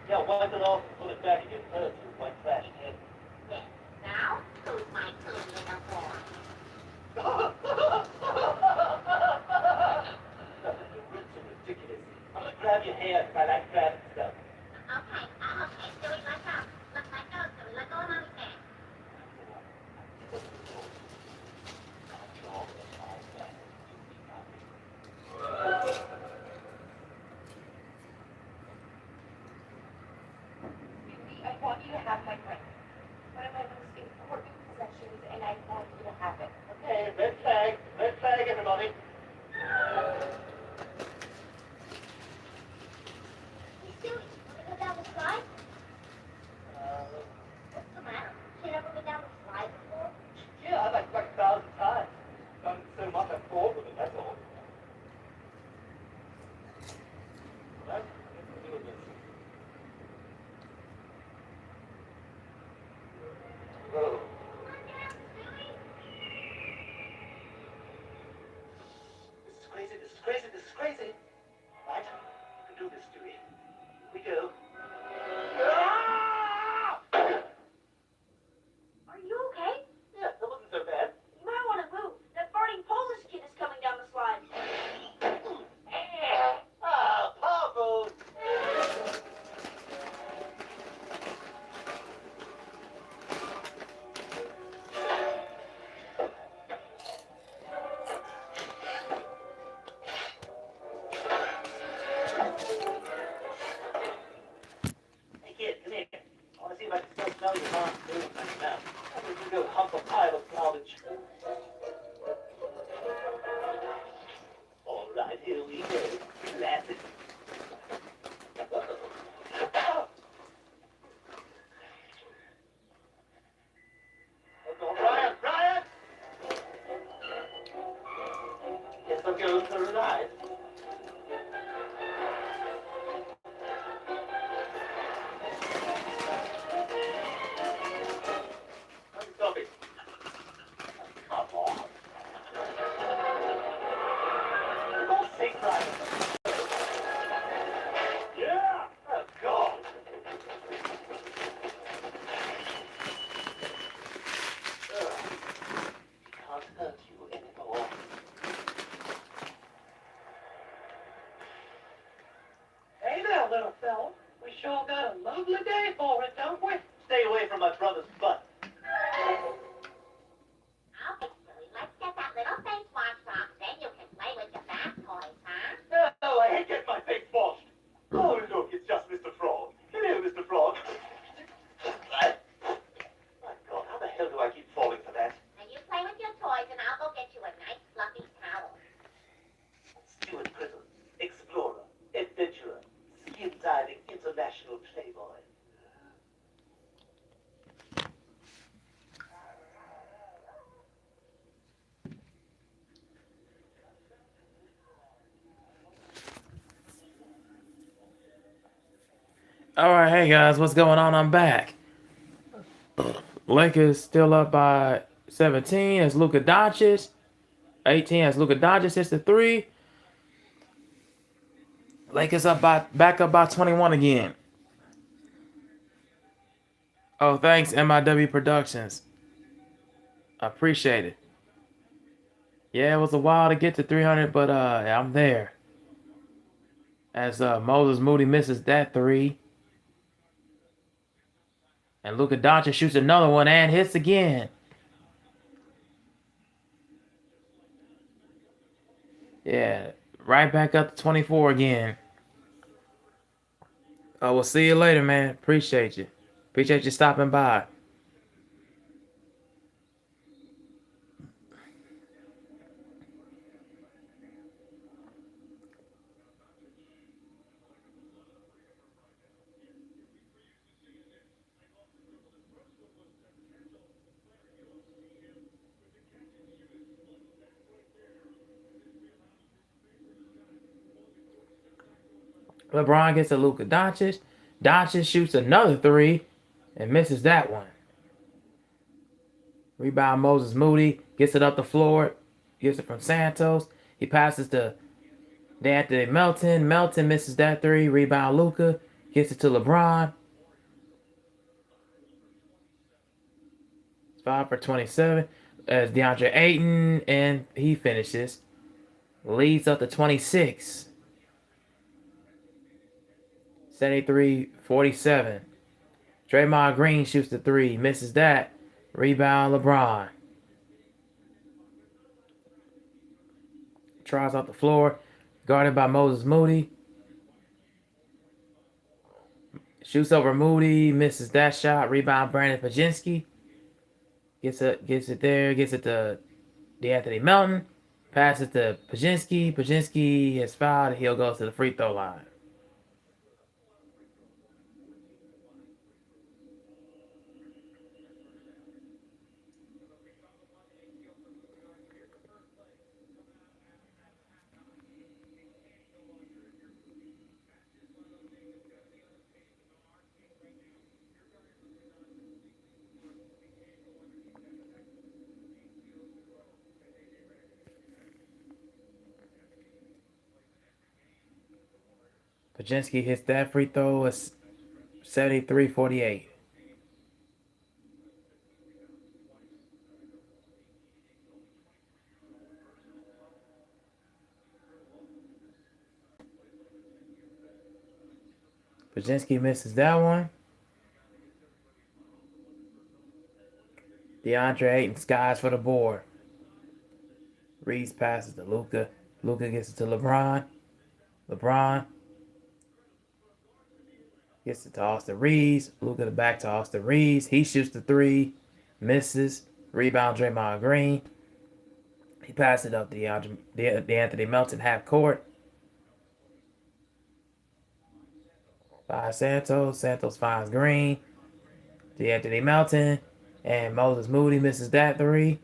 Yeah, wipe it off and put it back in your purse, you white trash can. Now, who's my two little boy? Nothing to rich and ridiculous. I'm gonna grab your hair if I like grabbing stuff. Okay, Stewie, let's go. Let go, Stewie. Let go of Mommy's hand. I want you to have my ring. One of my most important possessions, and I want you to have it. Okay, red flag, everybody. Hey, Stewie, wanna go down the slide? What's the matter? You never been down the slide before? Yeah, like 1,000 times. Done so much I'm bored with it, that's all. Well, let's do this. Whoa. This is crazy. Right? You can do this, Stewie. We go. Are you okay? Yeah, that wasn't so bad. You might want to move. That farting Polish kid is coming down the slide. Ah, powerful. Hey kid, come here. I want to see if I can still smell your mom's food in my mouth. I think you go hump a pile of garbage. All right, here we go. Classic. Brian! Guess I'll go for a ride. Stop it. Come on. For God's sake, Brian. little fella. We sure got a lovely day for it, don't we? Stay away from my brother's butt. Okay, silly, let's get that little face washed off, then you can play with your bath toys, huh? No, I hate getting my face washed. Oh, look, it's just Mr. Frog. Hello, Mr. Frog. My God, how the hell do I keep falling for that? Now you play with your toys and I'll go get you a nice fluffy towel. Stuart Little, explorer, adventurer, skin diving, international playboy. All right, hey guys, what's going on? I'm back. Lakers still up by 17 as Luka Doncic. 18 as Luka Doncic hits the three. Lakers back up by 21 again. Oh, thanks MIW Productions. I appreciate it. Yeah, it was a while to get to 300, but I'm there. As Moses Moody misses that three. And Luka Doncic shoots another one and hits again. Yeah, right back up to 24 again. We'll see you later, man. Appreciate you. Appreciate you stopping by. LeBron gets to Luka Doncic. Doncic shoots another three and misses that one. Rebound Moses Moody. Gets it up the floor. Gets it from Santos. He passes to D'Anthony Melton. Melton misses that three. Rebound Luka. Gets it to LeBron. 5 for 27. As DeAndre Ayton. And he finishes. Leads up to 26. 73-47. Draymond Green shoots the three. Misses that. Rebound LeBron. Tries off the floor. Guarded by Moses Moody. Shoots over Moody. Misses that shot. Rebound Brandon Pajinski. Gets it there. Gets it to D'Anthony Melton. Passes to Pajinski. Pajinski has fouled. He'll go to the free throw line. Pajinski hits that free throw. It's 73-48. Pajinski misses that one. DeAndre Ayton skies for the board. Reeves passes to Luka. Luka gets it to LeBron. LeBron gets it to Austin Reeves. Luka back to Austin Reeves. He shoots the three. Misses. Rebound Draymond Green. He passes it up to D'Anthony Melton half court. By Santos. Santos finds Green. D'Anthony Melton. And Moses Moody misses that three.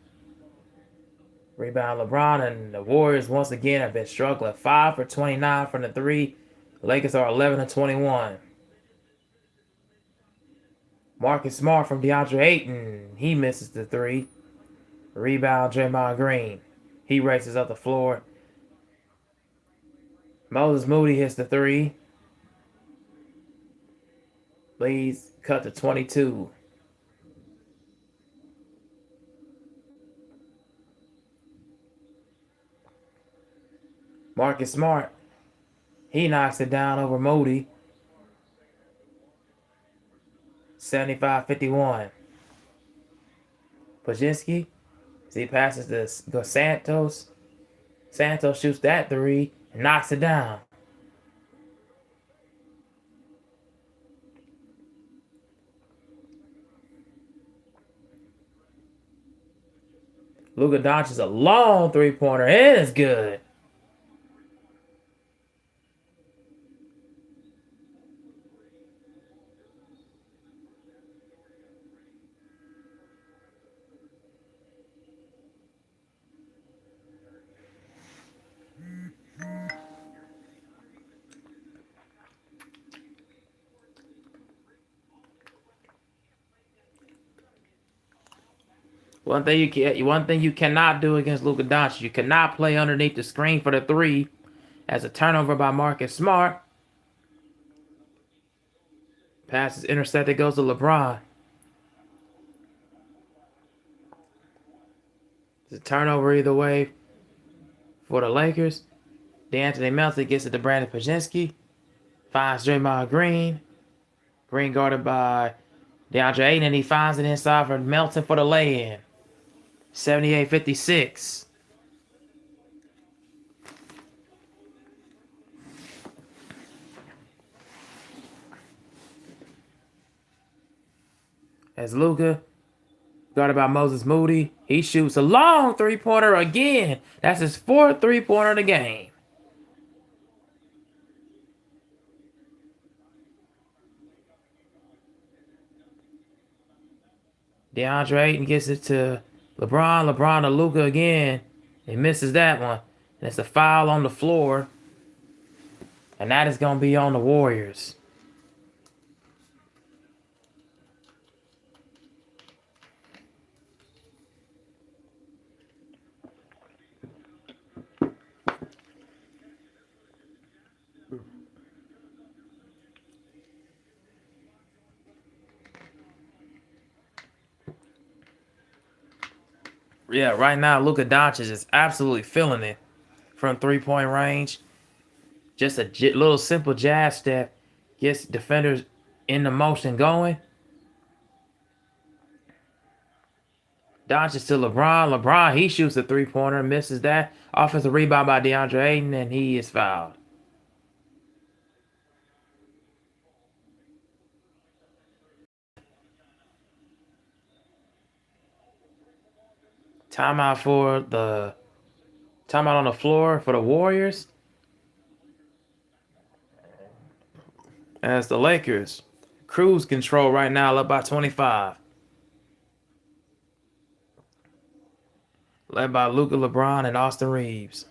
Rebound LeBron, and the Warriors once again have been struggling. 5 for 29 from the three. The Lakers are 11 to 21. Marcus Smart from DeAndre Ayton. He misses the three. Rebound Draymond Green. He races up the floor. Moses Moody hits the three. Leads cut to 22. Marcus Smart, he knocks it down over Moody. 75-51. Pajinski, as he passes to Santos. Santos shoots that three and knocks it down. Luka Doncic is a long three-pointer. It is good. One thing you cannot do against Luka Doncic, you cannot play underneath the screen for the three. As a turnover by Marcus Smart. Pass is intercepted, goes to LeBron. It's a turnover either way for the Lakers. DeAnthony Melton gets it to Brandon Pajinski. Finds Draymond Green. Green guarded by DeAndre Ayton, and he finds it inside for Melton for the lay-in. 78-56. As Luka, guarded by Moses Moody, he shoots a long three-pointer again. That's his fourth three-pointer of the game. DeAndre Ayton gets it to LeBron. LeBron to Luka again. He misses that one. And it's a foul on the floor. And that is going to be on the Warriors. Yeah, right now Luka Doncic is absolutely feeling it from three-point range. Just a little simple jazz step gets defenders in the motion going. Doncic to LeBron. LeBron, he shoots a three-pointer, misses that. Offensive rebound by DeAndre Ayton, and he is fouled. Timeout on the floor for the Warriors. As the Lakers cruise control right now, up by 25. Led by Luka, LeBron, and Austin Reeves.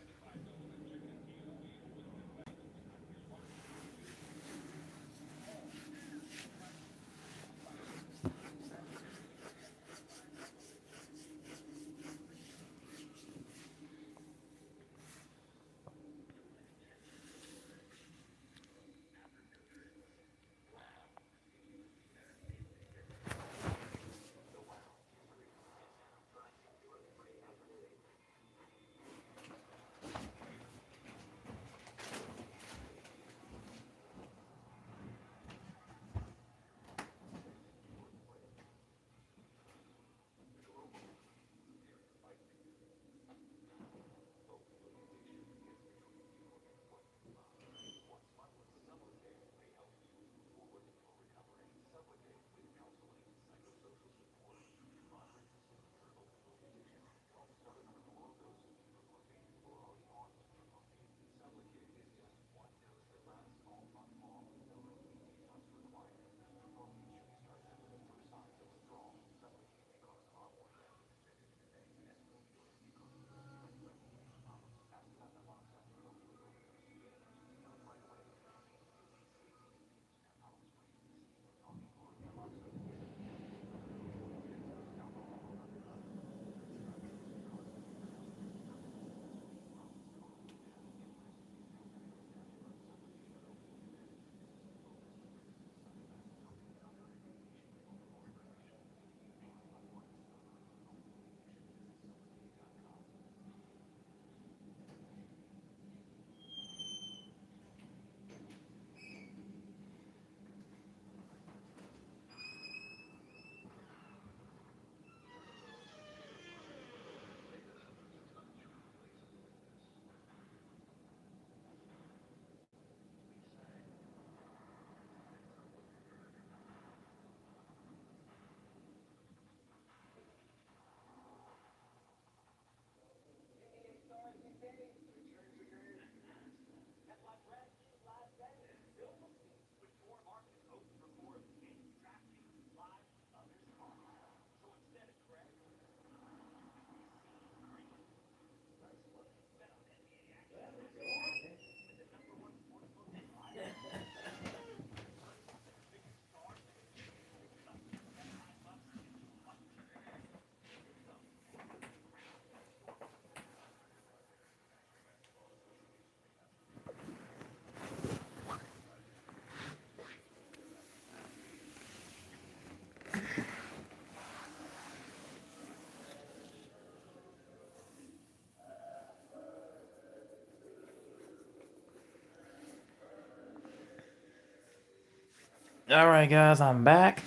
All right, guys, I'm back.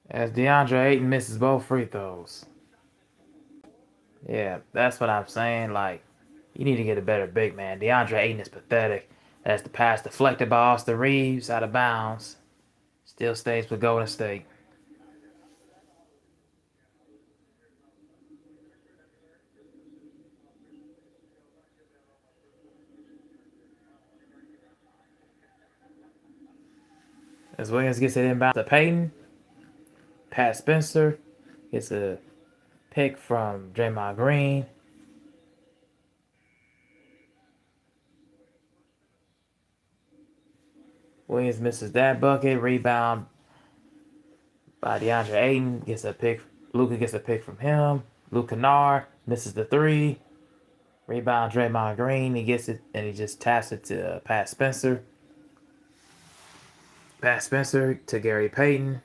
As DeAndre Ayton misses both free throws. Yeah, that's what I'm saying. Like, you need to get a better big man. DeAndre Ayton is pathetic. As the pass deflected by Austin Reeves out of bounds. Still stays with Golden State. As Williams gets it inbound to Payton. Pat Spencer gets a pick from Draymond Green. Williams misses that bucket. Rebound by DeAndre Ayton. Gets a pick. Luka gets a pick from him. Luke Kennard misses the three. Rebound Draymond Green. He gets it and he just taps it to Pat Spencer. Pat Spencer to Gary Payton.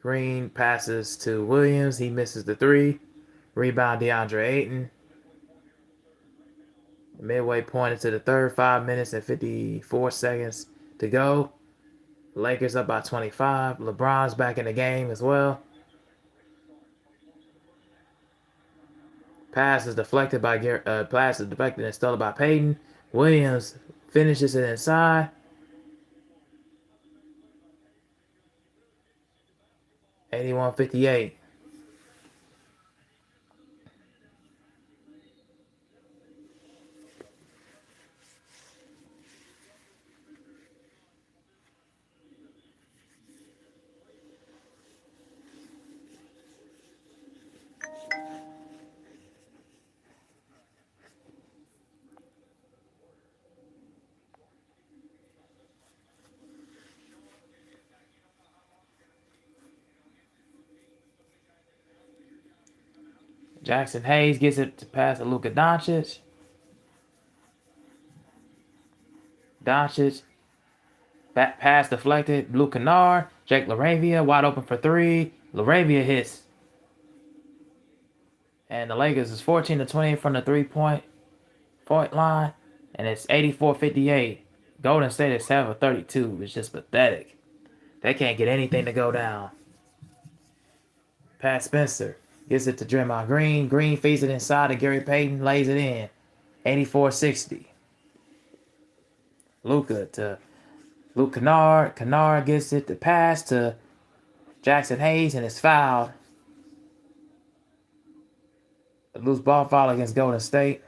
Green passes to Williams. He misses the three. Rebound DeAndre Ayton. Midway point into the third, 5 minutes and 54 seconds to go. Lakers up by 25. LeBron's back in the game as well. Pass is deflected by pass is deflected and stolen by Payton. Williams finishes it inside. Eighty-one 58. Jackson Hayes gets it to pass to Luka Doncic. Doncic. Back pass deflected. Luke Kennard. Jake LaRavia wide open for three. LaRavia hits. And the Lakers is 14-20 from the 3-point line. And it's 84-58. Golden State is 7-32. It's just pathetic. They can't get anything to go down. Pat Spencer gives it to Draymond Green. Green feeds it inside to Gary Payton. Lays it in. 84-60. Luka to Luke Kennard. Kennard gets it to pass to Jackson Hayes and it's fouled. A loose ball foul against Golden State.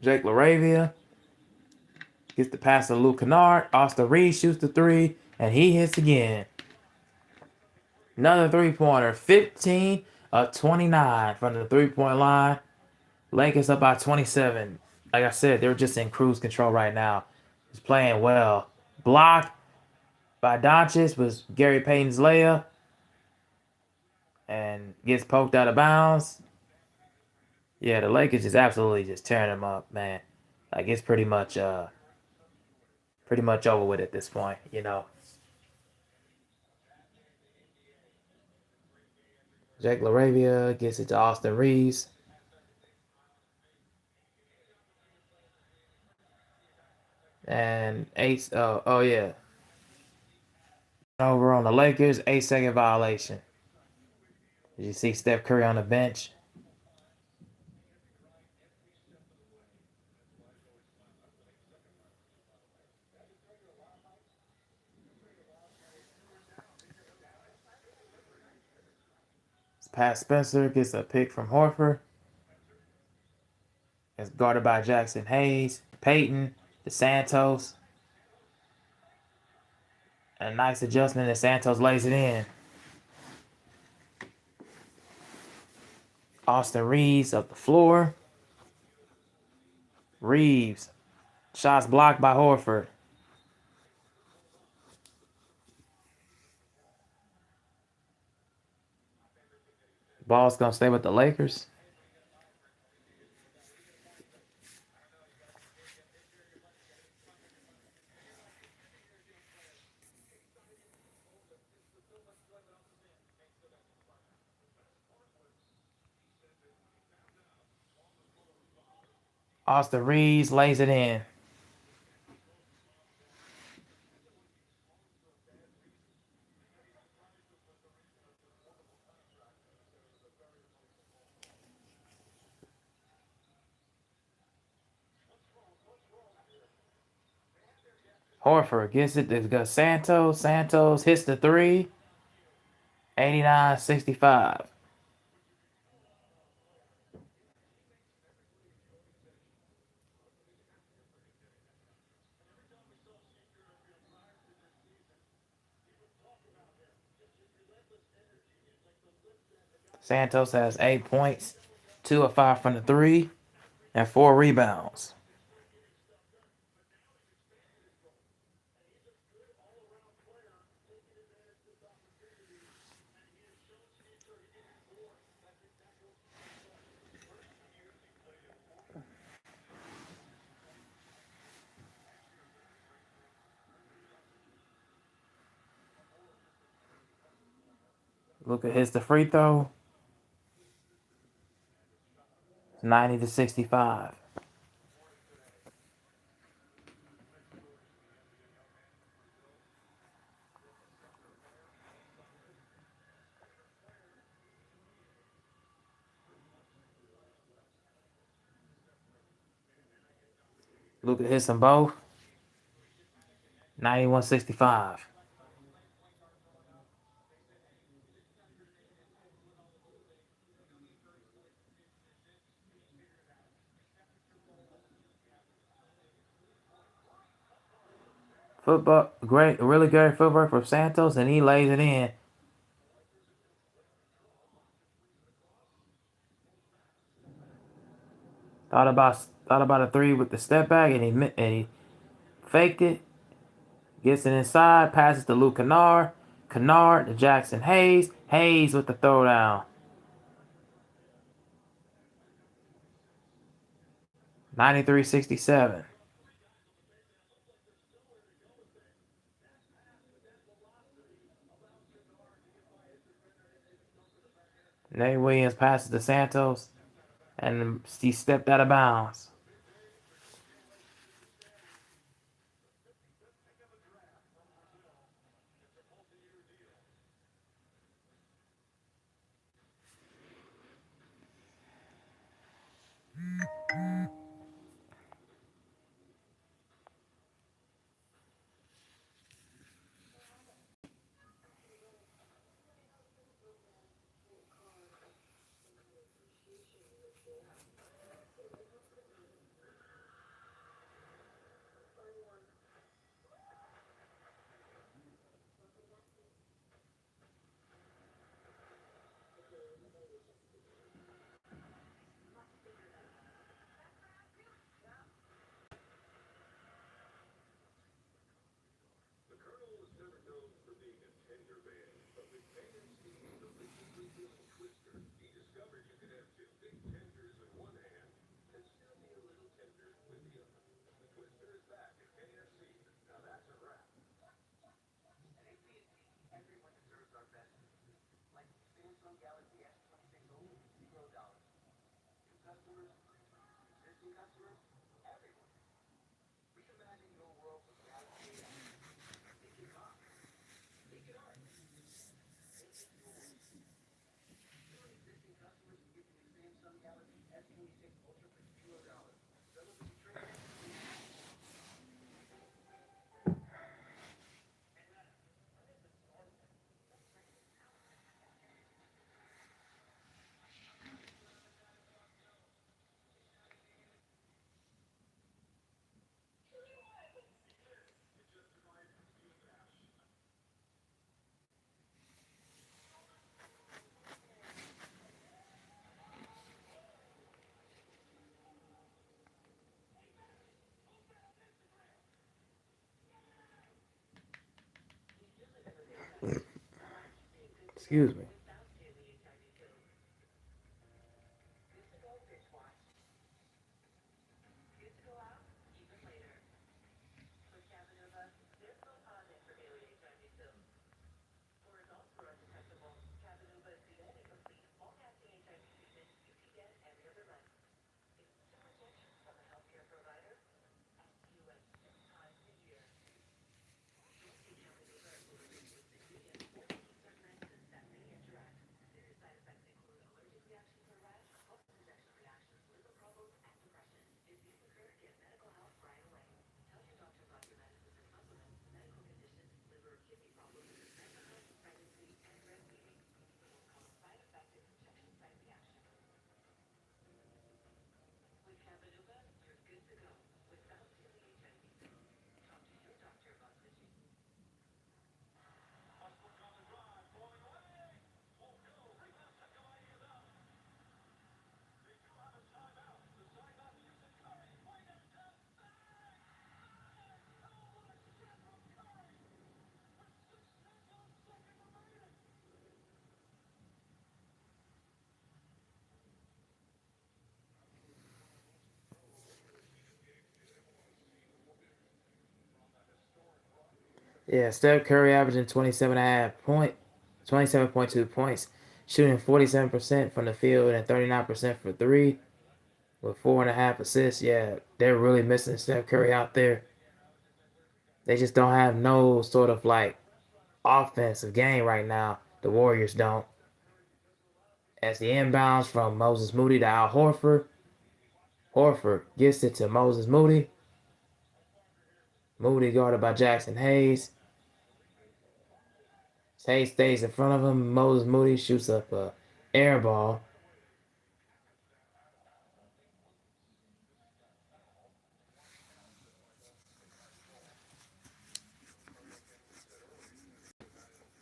Jake LaRavia gets the pass to Luke Kennard. Austin Reeves shoots the three, and he hits again. Another three-pointer. 15 of 29 from the three-point line. Lakers up by 27. Like I said, they're just in cruise control right now. He's playing well. Blocked by Doncic was Gary Payton's layup. And gets poked out of bounds. Yeah, the Lakers is absolutely just tearing them up, man. Like it's pretty much over with at this point, you know. Jake LaRavia gets it to Austin Reeves. And oh yeah. Over on the Lakers, 8-second violation. Did you see Steph Curry on the bench? Pat Spencer gets a pick from Horford. It's guarded by Jackson Hayes, Peyton, DeSantos. A nice adjustment, and Santos lays it in. Austin Reeves up the floor. Reeves. Shots blocked by Horford. Ball's going to stay with the Lakers. Austin Reeves lays it in. Horford gets it to Santos. Santos hits the three. 89-65. Santos has 8 points, 2 of 5 from the three, and 4 rebounds. Luka hits the free throw. 90-65. Luka hits them both. 91-65. Football, great, really great footwork from Santos, and he lays it in. Thought about a three with the step back, and he faked it. Gets it inside, passes to Luke Kennard. Kennard to Jackson Hayes. Hayes with the throwdown. 93-67. Nate Williams passes to Santos, and he stepped out of bounds. Excuse me. Yeah, Steph Curry averaging 27.2 points, shooting 47% from the field and 39% for three, with 4.5 assists. Yeah, they're really missing Steph Curry out there. They just don't have no sort of like offensive game right now. The Warriors don't. As the inbounds from Moses Moody to Al Horford. Horford gets it to Moses Moody. Moody guarded by Jackson Hayes. Hayes stays in front of him. Moses Moody shoots up a air ball.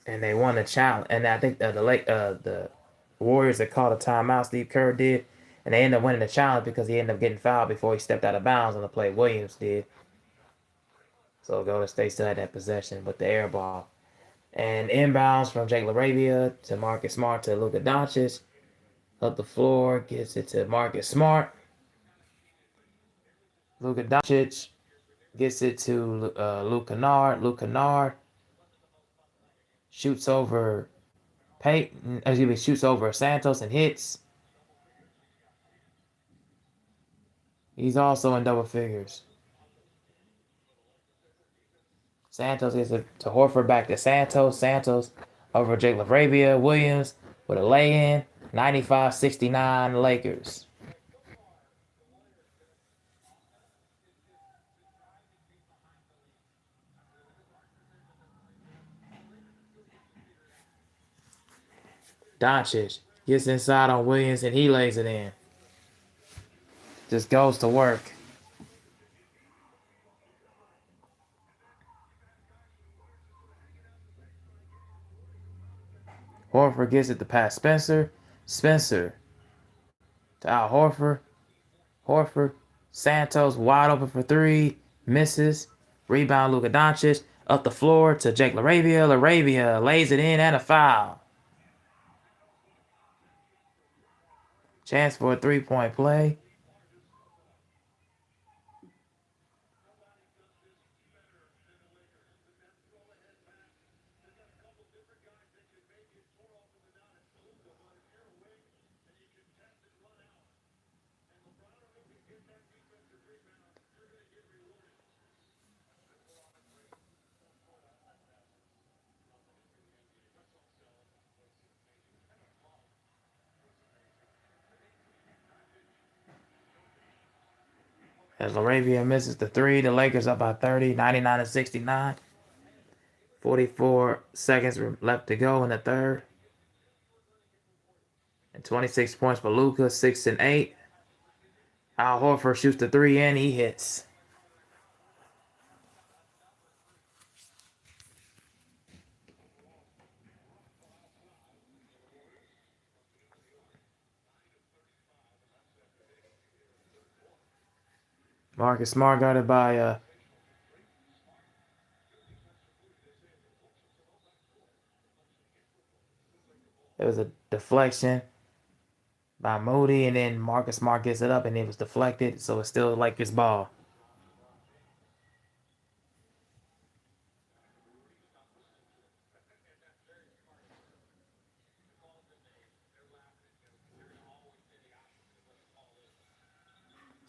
And they won the challenge. And I think the Warriors that called a timeout, Steve Kerr did, and they ended up winning the challenge because he ended up getting fouled before he stepped out of bounds on the play. Williams did. So Golden State still had that possession with the air ball. And inbounds from Jake LaRavia to Marcus Smart to Luka Doncic. Up the floor, gets it to Marcus Smart. Luka Doncic gets it to Luke Kennard. Luke Kennard shoots over shoots over Santos and hits. He's also in double figures. Santos gets it to Horford, back to Santos. Santos over Jake LaRavia. Williams with a lay-in. 95-69 Lakers. Doncic gets inside on Williams and he lays it in. Just goes to work. Horford gets it to pass Spencer. Spencer to Al Horford. Horford. Santos wide open for three. Misses. Rebound Luka Doncic. Up the floor to Jake LaRavia. LaRavia lays it in and a foul. Chance for a three-point play. As LaRavia misses the three, the Lakers up by 30, 99-69. 44 seconds left to go in the third. And 26 points for Luka, 6 and 8. Al Horford shoots the three and he hits. Marcus Smart guarded by It was a deflection by Moody, and then Marcus Smart gets it up, and it was deflected, so it's still Lakers ball.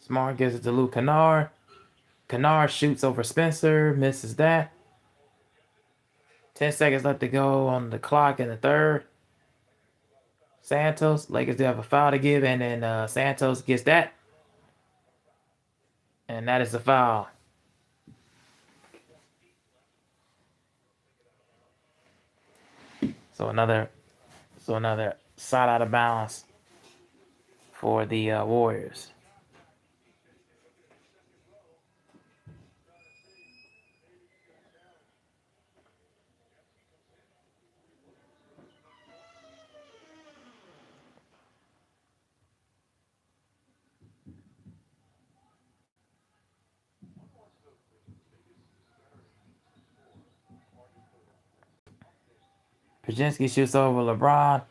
Smart gives it to Luke Kennard. Kennard shoots over Spencer, misses that. 10 seconds left to go on the clock in the third. Santos, Lakers do have a foul to give, and then Santos gets that. And that is the foul. So another shot out of bounds for the Warriors. Pajinski shoots over LeBron,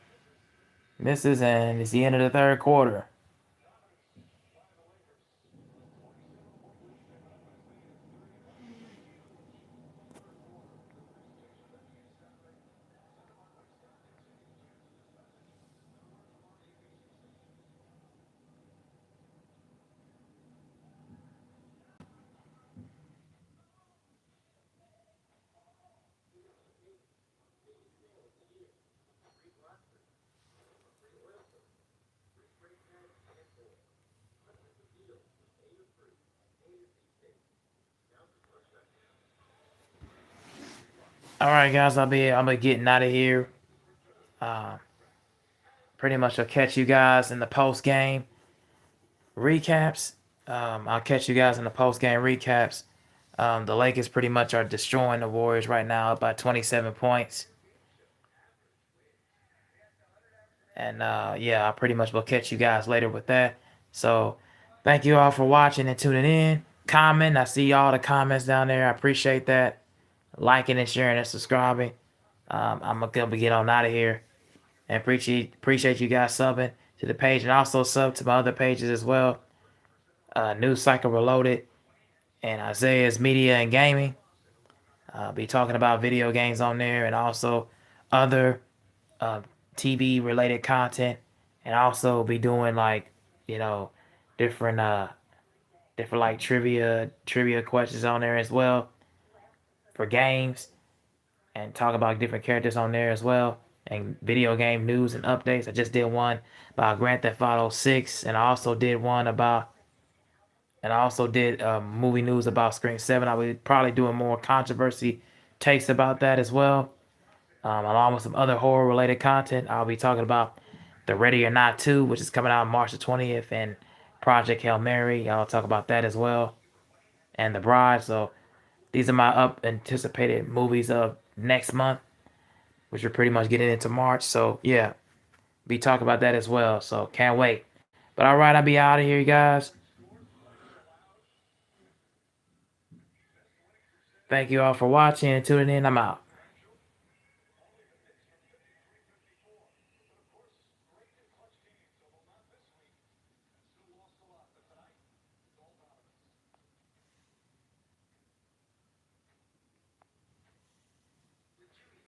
misses, and it's the end of the third quarter. All right, guys, I'm be getting out of here. Pretty much, I'll catch you guys in the post game recaps. I'll catch you guys in the post game recaps. The Lakers pretty much are destroying the Warriors right now, up by 27 points. And yeah, I pretty much will catch you guys later with that. So thank you all for watching and tuning in. Comment. I see all the comments down there. I appreciate that. Liking and sharing and subscribing. I'm gonna get on out of here. And appreciate you guys subbing to the page, and also sub to my other pages as well. News Cycle Reloaded and Isaiah's Media and Gaming. I'll be talking about video games on there, and also other TV related content, and also be doing like different like trivia questions on there as well for games, and talk about different characters on there as well, and video game news and updates. I just did one about Grand Theft Auto 6, and I also did movie news about Scream 7. I will probably doing more controversy takes about that as well, along with some other horror related content. I'll be talking about the Ready or Not 2, which is coming out March the 20th, and Project Hail Mary. I'll talk about that as well, and The Bride. So these are my up anticipated movies of next month, which are pretty much getting into March. So yeah, be talking about that as well. So can't wait. But all right, I'll be out of here, you guys. Thank you all for watching and tuning in. I'm out.